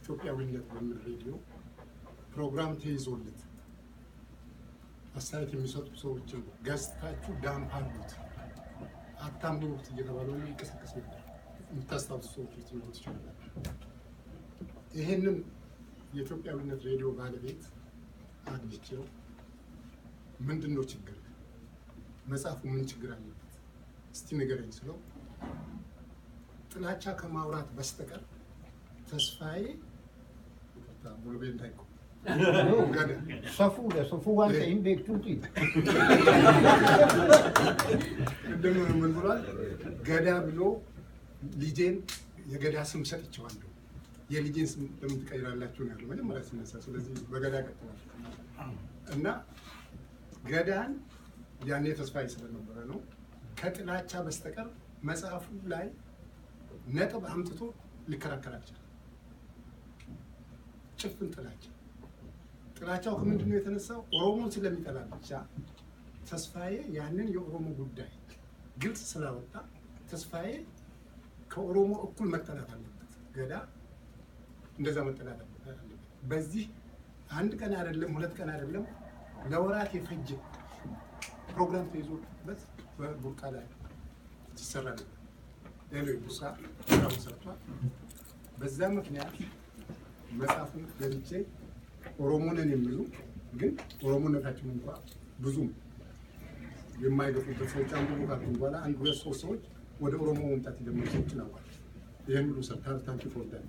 ኢትዮጵያዊነት በሚል ሬዲዮ ፕሮግራም ተይዞለት አስተያየት የሚሰጡ ሰዎችን ገዝታችሁ ዳምፕ አድርጉት አታምኑት እየተባሉ ይንቀሳቀስ ነበር። የምታስታውሱ ሰዎች ልትኖሩ ትችላላችሁ። ይህንን የኢትዮጵያዊነት ሬዲዮ ባለቤት አግኝቼው ምንድን ነው ችግር፣ መጽሐፉ ምን ችግር አለበት እስቲ ንገረኝ ስለው ጥላቻ ከማውራት በስተቀር ተስፋዬ ሙሉ ቤት እንዳይቆ ሰፉ ዋንተ ኢምቤክቱቲ እንደምን ምን ብሏል? ገዳ ብሎ ልጄን የገዳ ስም ሰጥቼዋለሁ። የልጄን ስም ለምን ትቀይራላችሁ ነው ያለው መጀመሪያ ሲነሳ። ስለዚህ በገዳ ቀጥሏል እና ገዳን ያኔ ተስፋዬ ስለነበረ ነው ከጥላቻ በስተቀር መጽሐፉ ላይ ነጥብ አምጥቶ ሊከራከራቸው ጭፍን ጥላቻው ከምንድን ነው የተነሳው? ኦሮሞን ስለሚጠላ ብቻ ተስፋዬ ያንን የኦሮሞ ጉዳይ ግልጽ ስላወጣ ተስፋዬ ከኦሮሞ እኩል መጠላት አለበት፣ ገዳ እንደዛ መጠላት አለበት። በዚህ አንድ ቀን አይደለም 2 ቀን አይደለም ለወራት የፈጀ ፕሮግራም ተይዞበት በቡርቃ ላይ ተሰራለ። ሌሎች ቡሳ ስራውን ሰርቷል። በዛ ምክንያት መጽሐፉን ገልጬ ኦሮሞንን የሚሉ ግን ኦሮሞነታችን እንኳን ብዙም የማይገፉበት ሰዎች አንዱ ካሉ በኋላ 1-2-3 ሰዎች ወደ ኦሮሞ መምጣት የጀመሩ ሰዎች ናቸው። ይሄን ሁሉ ሰርታል። ታንኪ ፎርዳን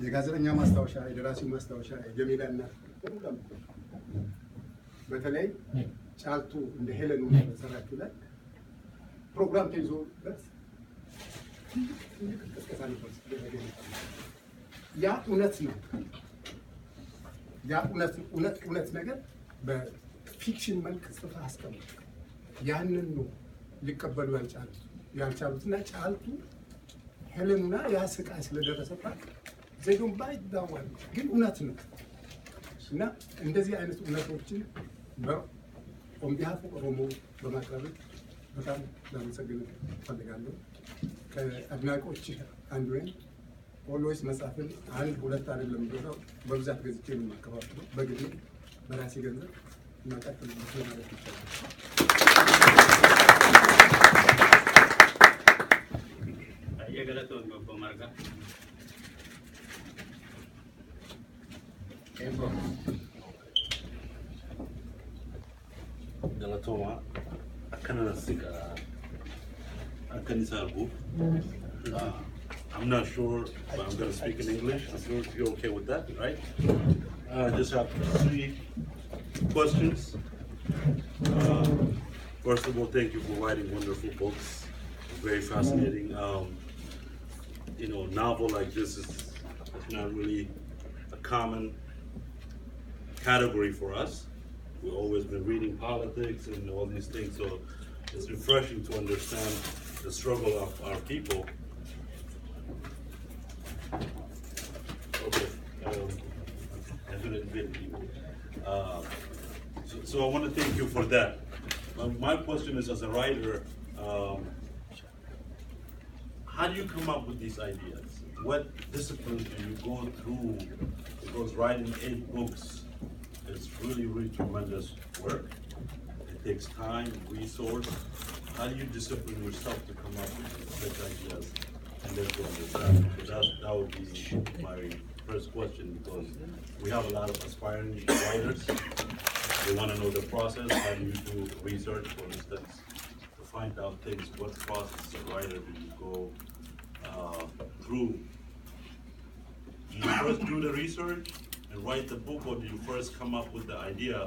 የጋዜጠኛ ማስታወሻ፣ የደራሲ ማስታወሻ፣ የጀሚላ እናት ሁሉም በተለይ ጫልቱ እንደ ሄለን ነው ተሰራችሁ ላይ ፕሮግራም ተይዞበት ያ እውነት ነው። ያ እውነት ነገር በፊክሽን መልክ ጽፈህ አስቀምጥ። ያንን ነው ሊቀበሉ ያልቻሉትና ጫልቱ ሄለንና ያ ስቃይ ስለደረሰባት ዘይዶን ባይዳዋል ግን እውነት ነው እና እንደዚህ አይነት እውነቶችን በኦምቢሃፍ ኦሮሞ በማቅረብ በጣም ላመሰግን ፈልጋለሁ። ከአድናቂዎች አንዱ ነኝ። ኦልዌይስ መጽሐፍን አንድ ሁለት አይደለም ብለው በብዛት ገዝቼ ነው የማከፋፍለው በግሌ በራሴ ገንዘብ እና ቀጥልበት ማለት ይቻላል። የገለጠው በማርጋ Galatoma, I'm not sure, but I'm going to speak in English. I'm sure you're okay with that, right? I just have 3 questions. First of all, thank you for writing wonderful books. Very fascinating. Novel like this is not really a common category for us. We've always been reading politics and all these things, so it's refreshing to understand the struggle of our people. Okay, so I want to thank you for that. My question is, as a writer, how do you come up with these ideas? What disciplines do you go through? Because writing 8 books is really, really tremendous work. It takes time, resource. How do you discipline yourself to come up with such ideas and then go understand? So that would be my first question, because we have a lot of aspiring writers. They want to know the process. How do you do research, for instance, to find out things? What process as a writer do you go through? Do you first do the research and write the book, or do you first come up with the idea,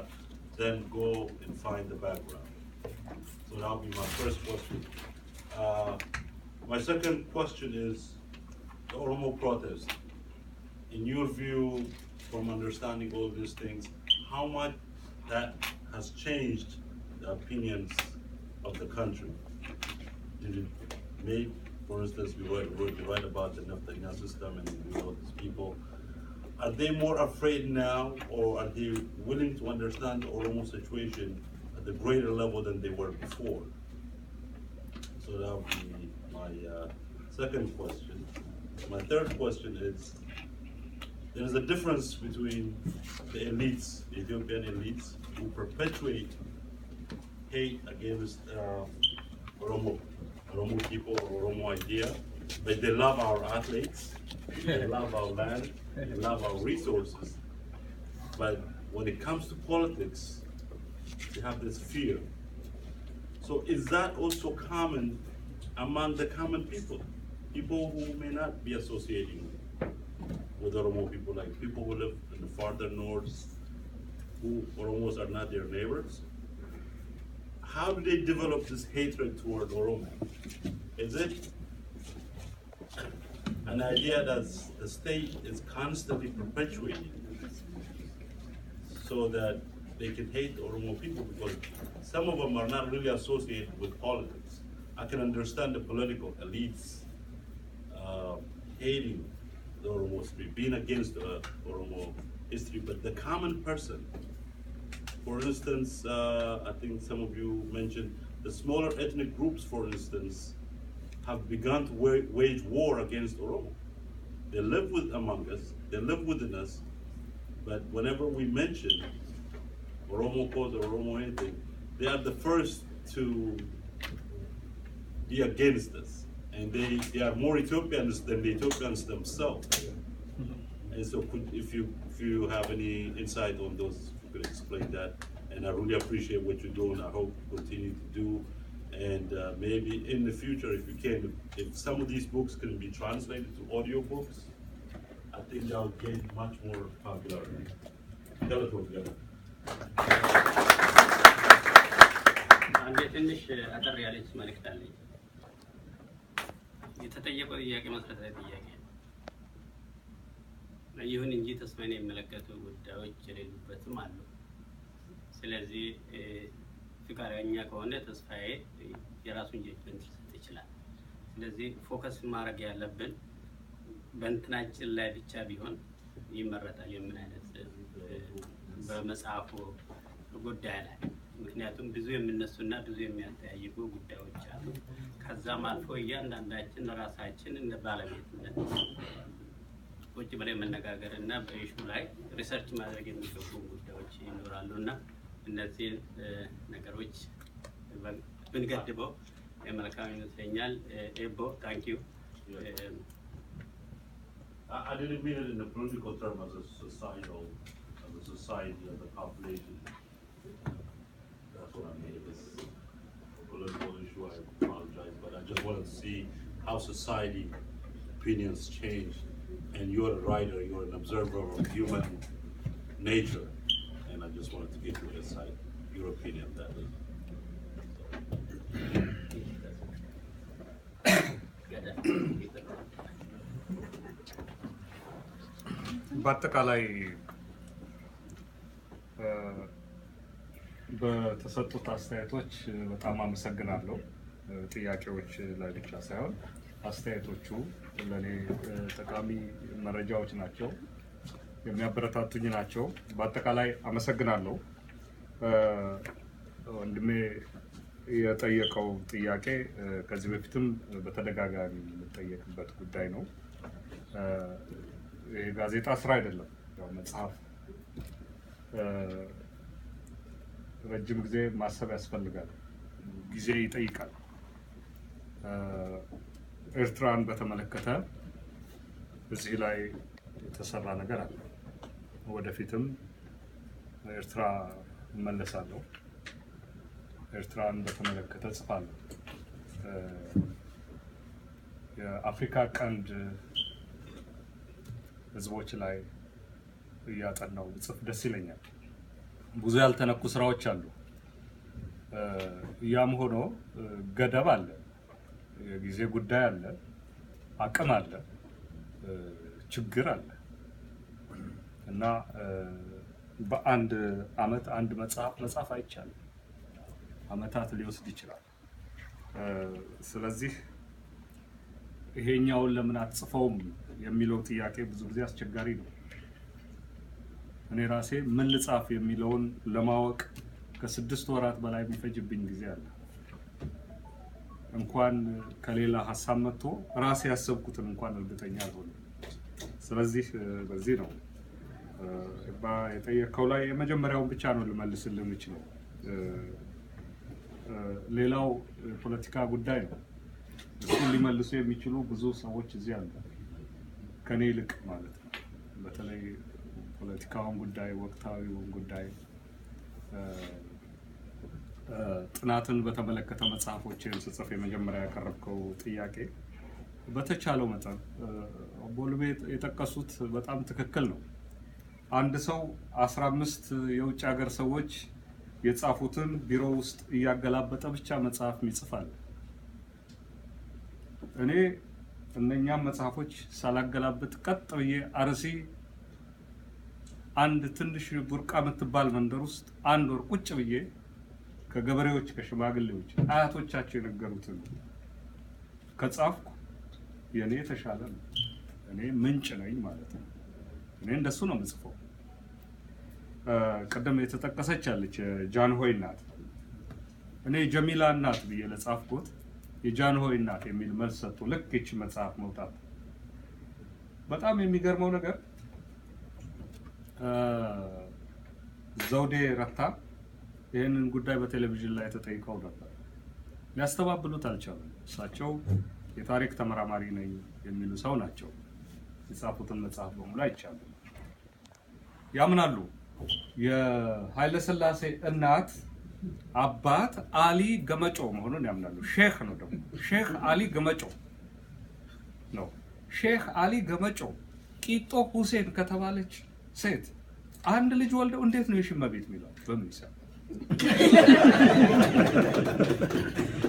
then go and find the background? So that'll be my first question. My second question is the Oromo protest. In your view, from understanding all these things, how much that has changed the opinions of the country? Did it make, for instance, we write about the Naftanya system and we know these people. Are they more afraid now, or are they willing to understand the Oromo situation at the greater level than they were before? So that would be my second question. My third question is, there is a difference between the elites, the Ethiopian elites, who perpetuate hate against Oromo people, or Oromo idea, but they love our athletes, they love our land, they love our resources. But when it comes to politics, they have this fear. So is that also common among the common people? People who may not be associating with Oromo people, like people who live in the farther north, who Oromos are not their neighbors. How do they develop this hatred toward Oromo? Is it an idea that the state is constantly perpetuating so that they can hate the Oromo people? Because some of them are not really associated with politics. I can understand the political elites hating the Oromo history, being against Oromo history, but the common person, for instance, I think some of you mentioned the smaller ethnic groups, for instance, have begun to wage war against Oromo. They live among us, they live within us, but whenever we mention Oromo cause or Oromo anything, they are the first to be against us. And they are more Ethiopians than the Ethiopians themselves. And so if you have any insight on those, you could explain that. And I really appreciate what you're doing. I hope you continue to do. And maybe in the future, if you can, if some of these books can be translated to audio books, I think that would gain much more popularity. ትንሽ አጠር ያለች መልእክት አለኝ። የተጠየቀው ጥያቄ መሰረታዊ ጥያቄ ይሁን እንጂ ተስፋን የሚመለከቱ ጉዳዮች የሌሉበትም አሉ። ስለዚህ ፍቃደኛ ከሆነ ተስፋዬ የራሱን ጀጅመንት ሊሰጥ ይችላል። ስለዚህ ፎከስ ማድረግ ያለብን በእንትናችን ላይ ብቻ ቢሆን ይመረጣል የምን አይነት በመጽሐፉ ጉዳይ ላይ ምክንያቱም ብዙ የምነሱና ብዙ የሚያጠያይቁ ጉዳዮች አሉ። ከዛም አልፎ እያንዳንዳችን ራሳችን እንደ ባለቤትነት ቁጭ ብለን መነጋገርና በኢሹ ላይ ሪሰርች ማድረግ የሚገቡ ጉዳዮች ይኖራሉና እነዚህ ነገሮች ብንገድበው መልካም ይመስለኛል። ኤቦ ታንክ ዩ። I didn't mean it in a political term as a society, as a population. That's what I mean. If it's a political issue, I apologize, but I just wanted to see how society opinions change. And you're a writer, you're an observer of human nature, and I just wanted to get your insight, your opinion of that. በአጠቃላይ በተሰጡት አስተያየቶች በጣም አመሰግናለሁ። ጥያቄዎች ላይ ብቻ ሳይሆን አስተያየቶቹ ለኔ ጠቃሚ መረጃዎች ናቸው፣ የሚያበረታቱኝ ናቸው። በአጠቃላይ አመሰግናለሁ። ወንድሜ የጠየቀው ጥያቄ ከዚህ በፊትም በተደጋጋሚ የምጠየቅበት ጉዳይ ነው። የጋዜጣ ስራ አይደለም፣ ያው መጽሐፍ ረጅም ጊዜ ማሰብ ያስፈልጋል፣ ጊዜ ይጠይቃል። ኤርትራን በተመለከተ እዚህ ላይ የተሰራ ነገር አለ። ወደፊትም ኤርትራ እመለሳለሁ፣ ኤርትራን በተመለከተ ጽፋለሁ። የአፍሪካ ቀንድ ህዝቦች ላይ እያጠናው ጽፍ ደስ ይለኛል። ብዙ ያልተነኩ ስራዎች አሉ። ያም ሆኖ ገደብ አለ፣ የጊዜ ጉዳይ አለ፣ አቅም አለ፣ ችግር አለ እና በአንድ አመት አንድ መጽሐፍ አይቻልም። አመታት ሊወስድ ይችላል። ስለዚህ ይሄኛውን ለምን አትጽፈውም የሚለው ጥያቄ ብዙ ጊዜ አስቸጋሪ ነው። እኔ ራሴ ምን ልጻፍ የሚለውን ለማወቅ ከ6 ወራት በላይ የሚፈጅብኝ ጊዜ አለ። እንኳን ከሌላ ሀሳብ መጥቶ ራሴ ያሰብኩትን እንኳን እርግጠኛ አልሆንም። ስለዚህ በዚህ ነው የጠየቀው ላይ የመጀመሪያውን ብቻ ነው ልመልስልህ የምችለው። ሌላው ፖለቲካ ጉዳይ ነው። እሱን ሊመልሱ የሚችሉ ብዙ ሰዎች እዚህ አሉ ከኔ ይልቅ ማለት ነው። በተለይ ፖለቲካውን ጉዳይ፣ ወቅታዊውን ጉዳይ፣ ጥናትን በተመለከተ መጽሐፎችን ስጽፍ የመጀመሪያ ያቀረብከው ጥያቄ በተቻለው መጠን ቦልቤ የጠቀሱት በጣም ትክክል ነው። አንድ ሰው 15 የውጭ ሀገር ሰዎች የጻፉትን ቢሮ ውስጥ እያገላበጠ ብቻ መጽሐፍ ይጽፋል። እኔ እነኛም መጽሐፎች ሳላገላብጥ ቀጥ ብዬ አርሲ አንድ ትንሽ ቡርቃ የምትባል መንደር ውስጥ አንድ ወር ቁጭ ብዬ ከገበሬዎች ከሽማግሌዎች አያቶቻቸው የነገሩትን ከጻፍኩ የኔ ተሻለ ነው። እኔ ምንጭ ነኝ ማለት ነው። እኔ እንደሱ ነው የምጽፈው። ቀደም የተጠቀሰች አለች ጃንሆይ እናት። እኔ ጀሚላ እናት ብዬ ለጻፍኩት የጃንሆይ እናት የሚል መልስ ሰጥቶ ልክ እቺ መጽሐፍ መውጣት በጣም የሚገርመው ነገር ዘውዴ ረታ ይህንን ጉዳይ በቴሌቪዥን ላይ ተጠይቀው ነበር። ሊያስተባብሉት አልቻሉም። እሳቸው የታሪክ ተመራማሪ ነኝ የሚሉ ሰው ናቸው። የጻፉትን መጽሐፍ በሙሉ አይቻሉ ያምናሉ። የኃይለ ሥላሴ እናት አባት አሊ ገመጮ መሆኑን ያምናሉ። ሼክ ነው ደግሞ ሼክ አሊ ገመጮ ነው። ሼክ አሊ ገመጮ ቂጦ ሁሴን ከተባለች ሴት አንድ ልጅ ወልደው እንዴት ነው የሽመቤት የሚለው በምን ይሰማል?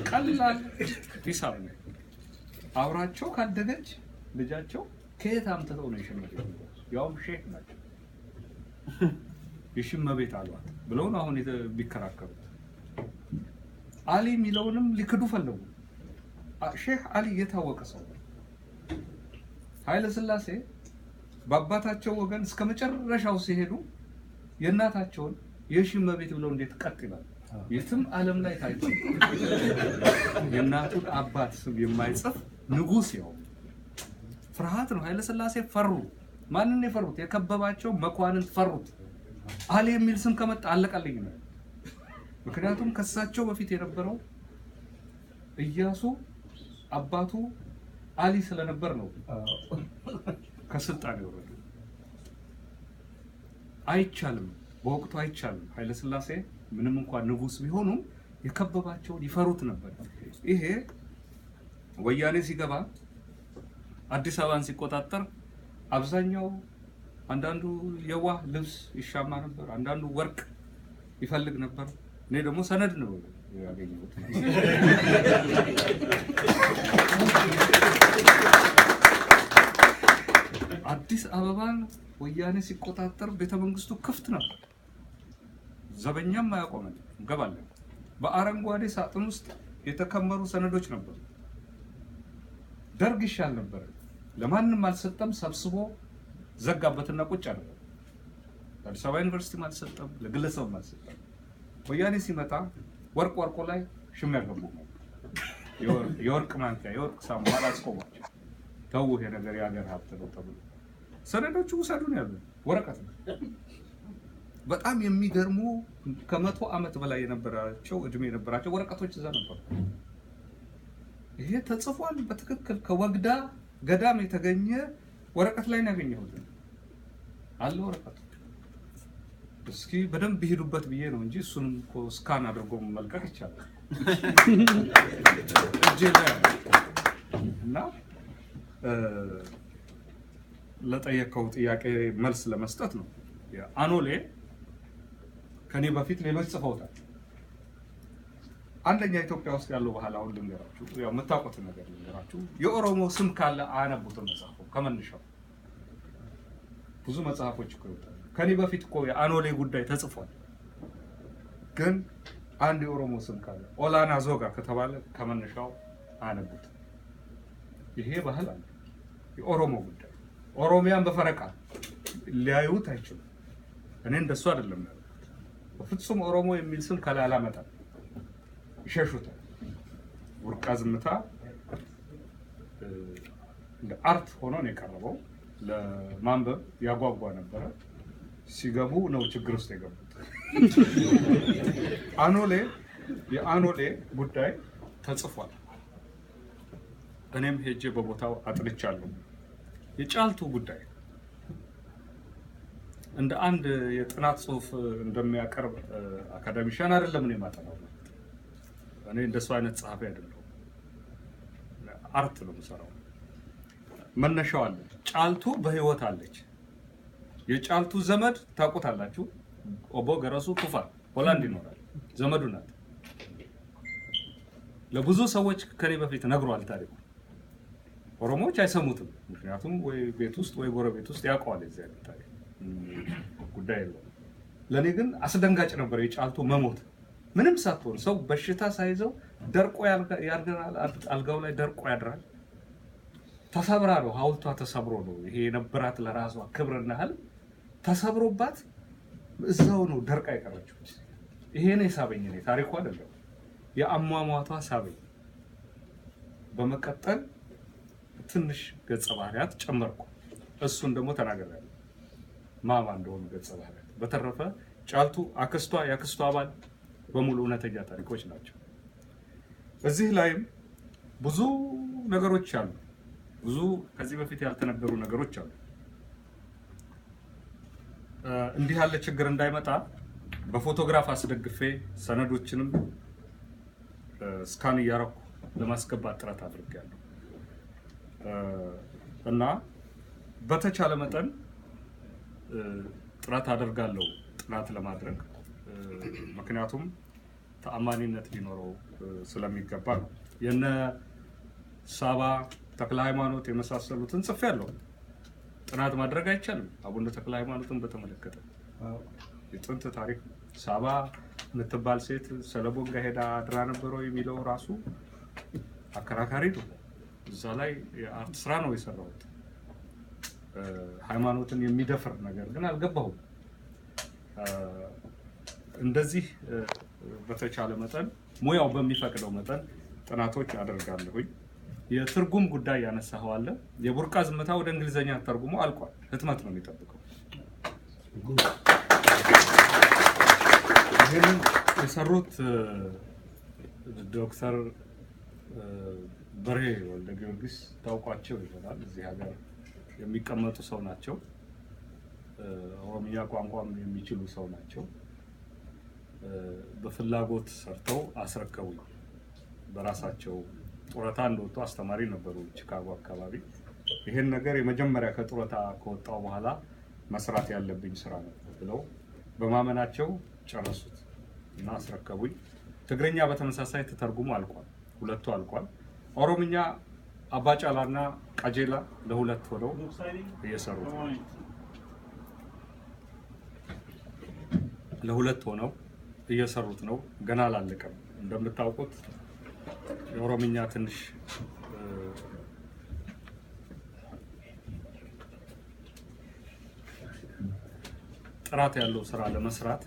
ቀላል ሂሳብ ነው። አብራቸው ካደገች ልጃቸው ከየት አምጥተው ነው የሽመቤት የሚለው? ያውም ሼክ ናቸው የሽመ ቤት አሏት ብለው ነው አሁን ቢከራከሩት። አሊ ሚለውንም ሊክዱ ፈለጉ። ሼክ አሊ የታወቀ ሰው ኃይለ ሥላሴ በአባታቸው ወገን እስከ መጨረሻው ሲሄዱ የእናታቸውን የሽመ ቤት ብለው እንዴት ቀጥ ይላል? የትም ዓለም ላይ ታይቶ የእናቱን አባት ስም የማይጽፍ ንጉስ ያው ፍርሃት ነው። ኃይለ ሥላሴ ፈሩ። ማንን የፈሩት? የከበባቸው መኳንንት ፈሩት። አሊ የሚል ስም ከመጣ አለቀልኝ ነው። ምክንያቱም ከሳቸው በፊት የነበረው ኢያሱ አባቱ አሊ ስለነበር ነው ከስልጣን የወረዱ። አይቻልም፣ በወቅቱ አይቻልም። ኃይለ ሥላሴ ምንም እንኳን ንጉስ ቢሆኑም የከበባቸውን ይፈሩት ነበር። ይሄ ወያኔ ሲገባ አዲስ አበባን ሲቆጣጠር አብዛኛው አንዳንዱ የዋህ ልብስ ይሻማ ነበር፣ አንዳንዱ ወርቅ ይፈልግ ነበር። እኔ ደግሞ ሰነድ ነው ያገኘሁት። አዲስ አበባን ወያኔ ሲቆጣጠር ቤተመንግስቱ ክፍት ነበር፣ ዘበኛም አያቆመን እንገባለን። በአረንጓዴ ሳጥን ውስጥ የተከመሩ ሰነዶች ነበሩ። ደርግ ይሻል ነበር፣ ለማንም አልሰጠም፣ ሰብስቦ ዘጋበትና ቁጭ አደረገ። አዲስ አበባ ዩኒቨርሲቲ አልሰጠም፣ ለግለሰብ አልሰጠም። ወያኔ ሲመጣ ወርቁ ላይ ሽም ያገቡ የወርቅ ማንኪያ የወርቅ ሳሙና አላስቆማቸው። ተው ይሄ ነገር የሀገር ሀብት ነው ተብሎ ሰነዶቹ ውሰዱን ያሉ ወረቀት ነው። በጣም የሚገርሙ ከ100 ዓመት በላይ የነበራቸው እድሜ የነበራቸው ወረቀቶች እዛ ነበሩ። ይሄ ተጽፏል በትክክል ከወግዳ ገዳም የተገኘ ወረቀት ላይ ነው ያገኘሁት አለ ወረቀቱ። እስኪ በደንብ ይሄዱበት ብዬ ነው እንጂ እሱንም እኮ ስካን አድርጎ መልቀቅ ይቻላል እጄ ላይ እና ለጠየቀው ጥያቄ መልስ ለመስጠት ነው። አኖሌ ከኔ በፊት ሌሎች ጽፈውታል። አንደኛ ኢትዮጵያ ውስጥ ያለው ባህል አሁን ልንገራችሁ፣ ያው የምታውቁት ነገር ልንገራችሁ። የኦሮሞ ስም ካለ አያነቡትም መጽሐፉ ከመነሻው። ብዙ መጽሐፎች እኮ ይወጣሉ። ከኔ በፊት እኮ የአኖሌ ጉዳይ ተጽፏል። ግን አንድ የኦሮሞ ስም ካለ ኦላና ዞጋ ከተባለ ከመነሻው አያነቡትም። ይሄ ባህል አለ። የኦሮሞ ጉዳይ ኦሮሚያን በፈረቃ ሊያዩት አይችሉም። እኔ እንደሱ አይደለም ያለው። በፍጹም ኦሮሞ የሚል ስም ካለ አላመጣም፣ ይሸሹታል። ወርቃ ዝምታ እንደ አርት ሆኖ ነው የቀረበው። ለማንበብ ያጓጓ ነበረ። ሲገቡ ነው ችግር ውስጥ የገቡት። የአኖሌ ጉዳይ ተጽፏል። እኔም ሄጄ በቦታው አጥንቻለሁ። የጫልቱ ጉዳይ እንደ አንድ የጥናት ጽሑፍ እንደሚያቀርብ አካዳሚሻን አይደለም እኔ የማጠናው። እኔ እንደሱ አይነት ጸሐፊ አይደለሁም። አርት ነው የምሰራው። መነሻው አለ። ጫልቱ በህይወት አለች። የጫልቱ ዘመድ ታውቁታላችሁ። ኦቦ ገረሱ ቱፋ ሆላንድ ይኖራል። ዘመዱ ናት። ለብዙ ሰዎች ከኔ በፊት ነግሯል ታሪኩ። ኦሮሞዎች አይሰሙትም፣ ምክንያቱም ወይ ቤት ውስጥ ወይ ጎረቤት ውስጥ ያውቀዋል የዚህ ታሪክ ጉዳይ ነው። ለኔ ግን አስደንጋጭ ነበር የጫልቱ መሞት። ምንም ሳትሆን ሰው በሽታ ሳይዘው ደርቆ ያድራል፣ አልጋው ላይ ደርቆ ያድራል። ተሰብራ ነው ሐውልቷ ተሰብሮ ነው ይሄ የነበራት ለራሷ ክብርና ህል ተሰብሮባት እዛው ነው ደርቃ የቀረችው። ይሄ ነው ሳበኝ ነው ታሪኩ አይደለም። የአሟሟቷ ሳበኝ። በመቀጠል ትንሽ ገጸ ባህሪያት ጨመርኩ። እሱን ደግሞ ተናገራለሁ ማማ እንደሆነ ገጸ ባህሪያት። በተረፈ ጫልቱ አክስቷ ያክስቷ አባል በሙሉ እውነተኛ ታሪኮች ናቸው። እዚህ ላይም ብዙ ነገሮች አሉ። ብዙ ከዚህ በፊት ያልተነበሩ ነገሮች አሉ። እንዲህ ያለ ችግር እንዳይመጣ በፎቶግራፍ አስደግፌ ሰነዶችንም ስካን እያረኩ ለማስገባት ጥረት አድርጌያለሁ እና በተቻለ መጠን ጥረት አደርጋለሁ ጥናት ለማድረግ ምክንያቱም ተአማኒነት ሊኖረው ስለሚገባ ነው። የነ ሳባ ተክለ ሃይማኖት የመሳሰሉትን ጽፌያለሁ። ጥናት ማድረግ አይቻልም። አቡነ ተክለ ሃይማኖትን በተመለከተ የጥንት ታሪክ ሳባ የምትባል ሴት ሰለሞን ጋር ሄዳ አድራ ነበር የሚለው ራሱ አከራካሪ ነው። እዛ ላይ የአርት ስራ ነው የሰራሁት። ሃይማኖትን የሚደፍር ነገር ግን አልገባሁም። እንደዚህ በተቻለ መጠን ሙያው በሚፈቅደው መጠን ጥናቶች አደርጋለሁኝ። የትርጉም ጉዳይ ያነሳው አለ። የቡርቃ ዝምታ ወደ እንግሊዘኛ ተርጉሞ አልቋል። ህትመት ነው የሚጠብቀው። ይሄን የሰሩት ዶክተር በርሄ ወልደ ጊዮርጊስ ታውቋቸው ይሆናል። እዚህ ሀገር የሚቀመጡ ሰው ናቸው። ኦሮምኛ ቋንቋም የሚችሉ ሰው ናቸው። በፍላጎት ሰርተው አስረከቡኝ። በራሳቸው ጡረታ እንደወጡ አስተማሪ ነበሩ ቺካጎ አካባቢ። ይሄን ነገር የመጀመሪያ ከጡረታ ከወጣው በኋላ መስራት ያለብኝ ስራ ነው ብለው በማመናቸው ጨረሱት እና አስረከቡኝ። ትግርኛ በተመሳሳይ ተተርጉሞ አልቋል። ሁለቱ አልቋል። ኦሮምኛ አባጫላና ቀጀላ ለሁለት ሆነው እየሰሩት ለሁለት ሆነው እየሰሩት ነው። ገና አላለቀም። እንደምታውቁት የኦሮምኛ ትንሽ ጥራት ያለው ስራ ለመስራት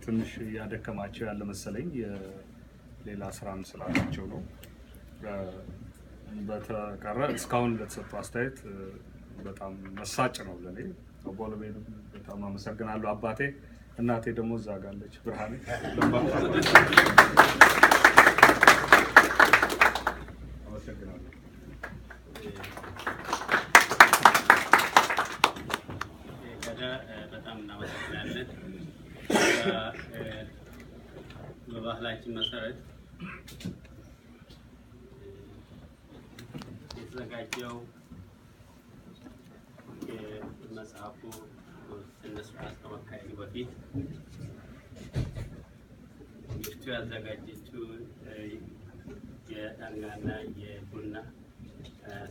ትንሽ ያደከማቸው ያለ መሰለኝ የሌላ ስራም ስላላቸው ነው። በተቀረ እስካሁን ለተሰጠው አስተያየት በጣም መሳጭ ነው ለኔ። አቦለቤኑ በጣም አመሰግናለሁ። አባቴ እናቴ ደግሞ እዛ ጋር አለች ብርሃኔ አመሰግናለሁ። በጣም እናመሰግናለን። በባህላችን መሰረት የተዘጋጀው የመጽሐፉ ስነ ስርዓት ከመካሄዱ በፊት ልጅቱ ያዘጋጀችው የዳንጋና የቡና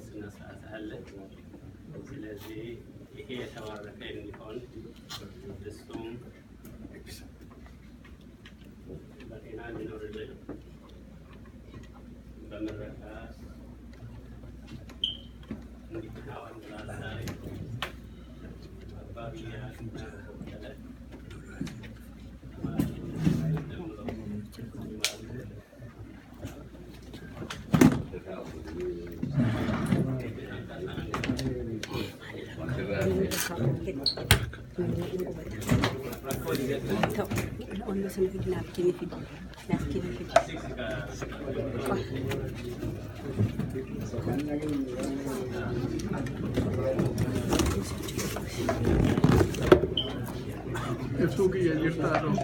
ስነ ስርዓት አለ። ስለዚህ ይሄ የተባረከ እንዲሆን እሱም በጤና እንዲኖርልን በምረቃ እንዲከናወን ዛሬ አባቢያ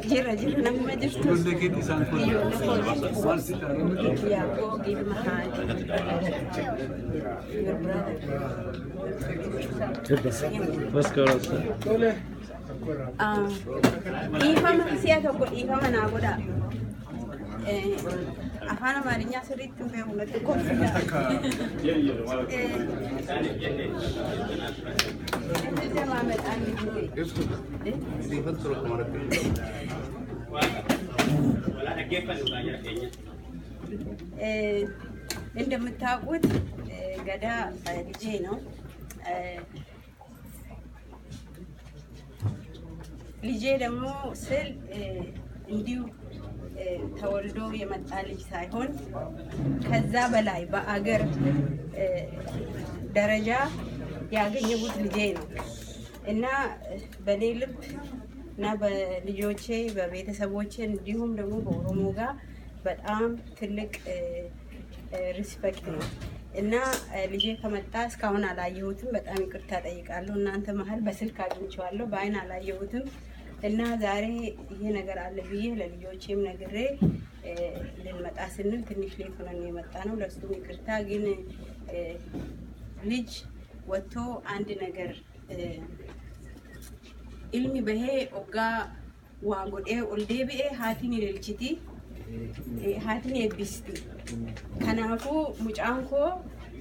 Jira nama jirtu. Ya, oh, give my hand. Your brother. Let's go. Ifama siya ko ifama na ako da. Afaan Amaariyaa sirriitti hin beeku natti kolfina. እንደምታውቁት ገዳ ልጄ ነው። ልጄ ደግሞ ስል እንዲሁ ተወልዶ የመጣ ልጅ ሳይሆን ከዛ በላይ በአገር ደረጃ ያገኘሁት ልጄ ነው እና በኔ ልብ እና በልጆቼ በቤተሰቦቼ እንዲሁም ደግሞ በኦሮሞ ጋር በጣም ትልቅ ሪስፔክት ነው እና ልጄ ከመጣ እስካሁን አላየሁትም። በጣም ይቅርታ ጠይቃለሁ። እናንተ መሀል በስልክ አግኝቼዋለሁ፣ በአይን አላየሁትም እና ዛሬ ይሄ ነገር አለ ብዬ ለልጆቼም ነግሬ ልንመጣ ስንል ትንሽ ሌት ሆነን የመጣ ነው። ለእሱም ይቅርታ። ግን ልጅ ወጥቶ አንድ ነገር ኢልሚ በሄ ኦጋ ዋጎዴ ኦልዴቢኤ ሃቲን ይልችቲ ሃቲን የቢስቲ ከናፉ ሙጫንኮ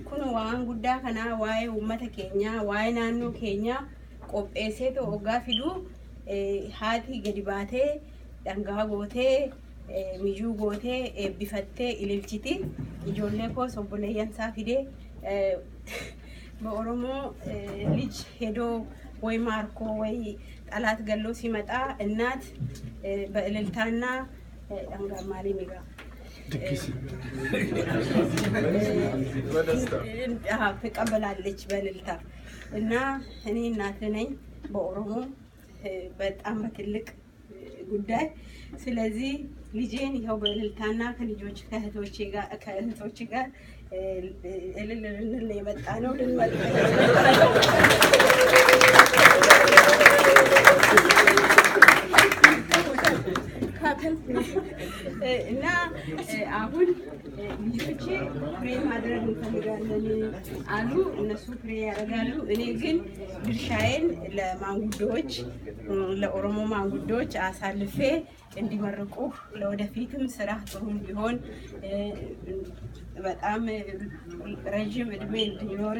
kun waan guddaa kanaa waa'ee uummata keenyaa waa'ee naannoo keenyaa qopheessee hoggaa fiduu haati gadi baatee dhangaa gootee mijuu gootee eebbifattee ililchiti ijoollee koos obboleeyyansaa fidee በኦሮሞ ልጅ ሄዶ ወይ ማርኮ ወይ ጠላት ገሎ ሲመጣ እናት በእልልታና አንጋማሊ ሚጋ ትቀበላለች በእልልታ እና እኔ እናት ነኝ በኦሮሞ በጣም በትልቅ ጉዳይ ስለዚህ ልጄን ይኸው በእልልታና ከልጆች ከእህቶች ጋር እልል የመጣ ነው ልንመጣ እና አሁን ልጆቼ ፍሬ ማድረግ እንፈልጋለን አሉ። እነሱ ፍሬ ያደርጋሉ። እኔ ግን ድርሻዬን ለማንጉዶች ለኦሮሞ ማንጉዶች አሳልፌ እንዲመርቁ ለወደፊትም ስራ ጥሩ እንዲሆን በጣም ረጅም እድሜ እንዲኖር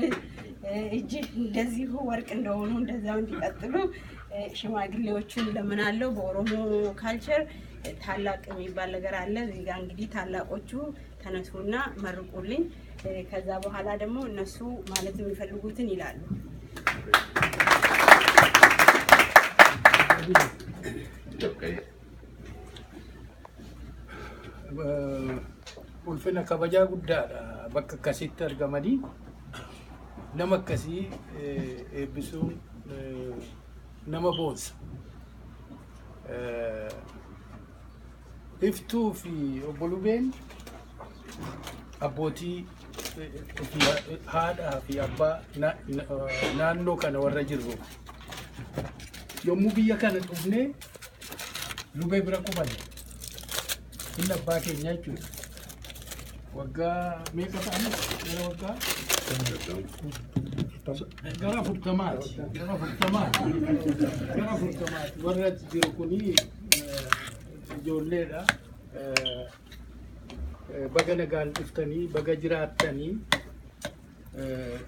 እጅ እንደዚሁ ወርቅ እንደሆኑ እንደዛው እንዲቀጥሉ ሽማግሌዎቹን ለምናለው። በኦሮሞ ካልቸር ታላቅ የሚባል ነገር አለ። እዚህ ጋር እንግዲህ ታላቆቹ ተነሱና መርቁልኝ። ከዛ በኋላ ደግሞ እነሱ ማለት የሚፈልጉትን ይላሉ። ulfina kabajaa guddaadha bakka akkasitti argamanii nama akkasii eebbisuun nama boonsa. Iftuu fi obbo Lubeen abbootii haadhaa fi abbaa naannoo kana warra jirru yommuu biyya kana dhufnee Lubee bira qubanne inni abbaa keenya jechuudha. Waggaa meeqa ta'an? Waggaa gara furtamaati. Warra jiru kuni ijoolleedha. Baga nagaan dhuftanii baga jiraattanii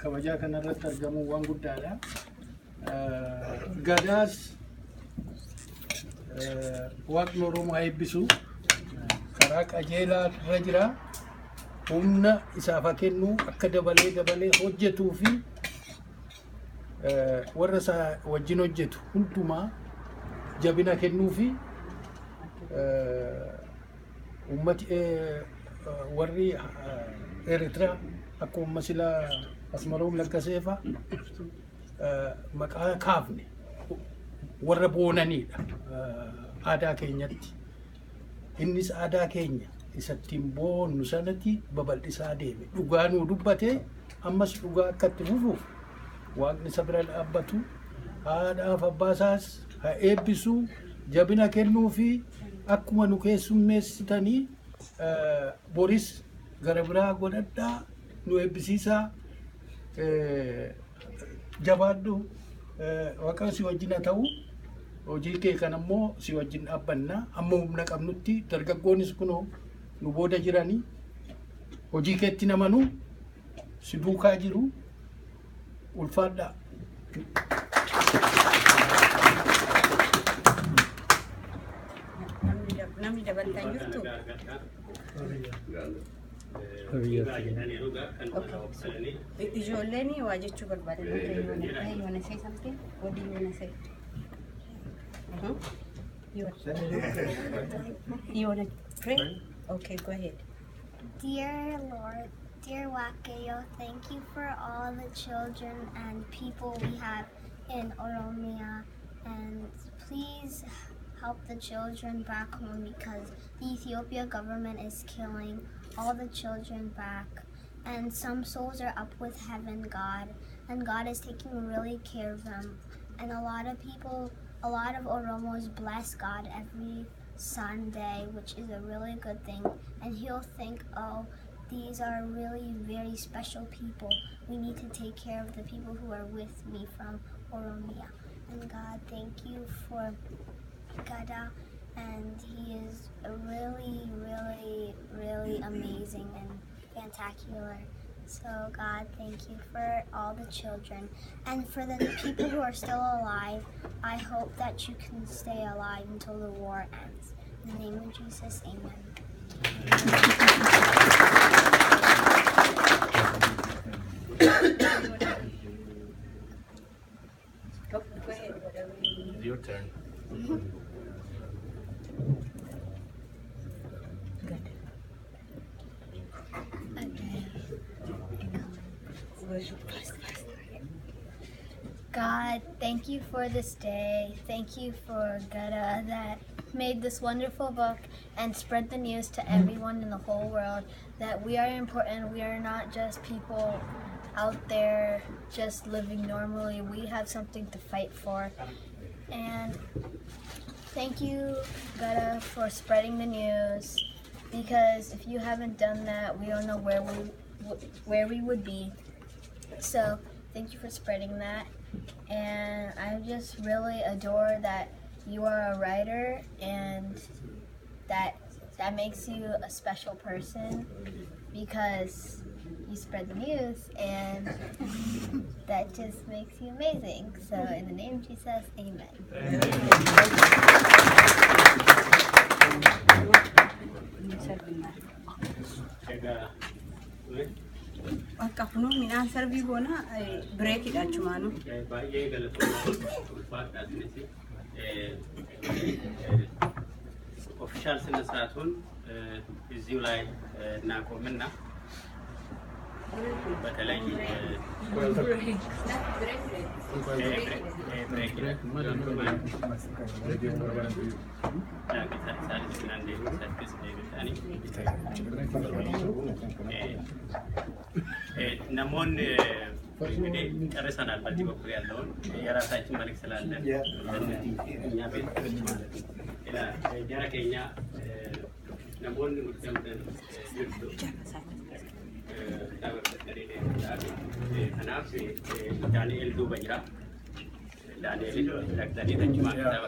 kabajaa kanarratti argamuun waan guddaadha. Gadaas waaqni Oromoo eebbisu karaa qajeelaa irra jira. Humna isaaf kennu akka dabalee hojjetuu fi warra isaa wajjin hojjetu hundumaa jabina kennuu fi ummati warri Eritraa akkuma sila Asmaroom Laggaseefa maqaa kaafne warra boonaniidha aadaa keenyatti. Innis aadaa keenya isattiin boonnu sanatti babal'isaa deeme. Dhugaa nuu dubbate ammas dhugaa akka itti fufuuf waaqni isa bira dhaabbatu haadhaaf abbaasaas haa eebbisu jabina kennuu fi akkuma nu keessummeessitanii boris gara biraa godhadhaa nu eebbisiisaa jabaadhu waaqa si wajjin haa ta'u. Hojii kee kan ammoo si wajjin dhaabbannaa amma humna qabnutti dargaggoonnis kunoo nu booda jiranii hojii keetti namanuu si duukaa jiru ulfaadhaa. Namni dabalatan jirtu. Ijoolleen waa jechuu barbaadan you wanna say something? What do you wanna say? You want to pray? Okay, go ahead. Dear Lord, dear Wakayo, thank you for all the children and people we have in Oromia. And please help the children back home because the Ethiopia government is killing all the children back. And some souls are up with heaven, God. And God is taking really care of them. And a lot of Oromos bless God every Sunday, which is a really good thing. And he'll think, oh, these are really very special people. We need to take care of the people who are with me from Oromia. And God, thank you for Gadaa. And he is really, really, really amazing and fantacular. So, God, thank you for all the children. And for the people who are still alive, I hope that you can stay alive until the war ends. In the name of Jesus, amen. Go ahead, whatever you need. Your turn. God, thank you for this day. Thank you for Gadaa that made this wonderful book and spread the news to everyone in the whole world that we are important. We are not just people out there just living normally. We have something to fight for. And thank you, Gadaa, for spreading the news, because if you haven't done that, we don't know where we would be. So thank you for spreading that. And I just really adore that you are a writer, and that makes you a special person because you spread the news, and that just makes you amazing. So in the name of Jesus, amen. Akka kunoo midhaan sarbii goona bireekidha achumaanu. Baay'ee galatoomna ulfaadhaatinis ኦፊሻል ስነ ስርዓቱን እዚሁ ላይ እናቆምና በተለይ namoonni እንግዲህ ጨርሰናል። በዚህ በኩል ያለውን የራሳችን መልክ ስላለን እኛ ቤት ማለት ነው ጀራ ከኛ namoonni murteemtan jirtu kanaaf Daani'el duuba jira. Daani'el dhaqxanii achumaan kitaaba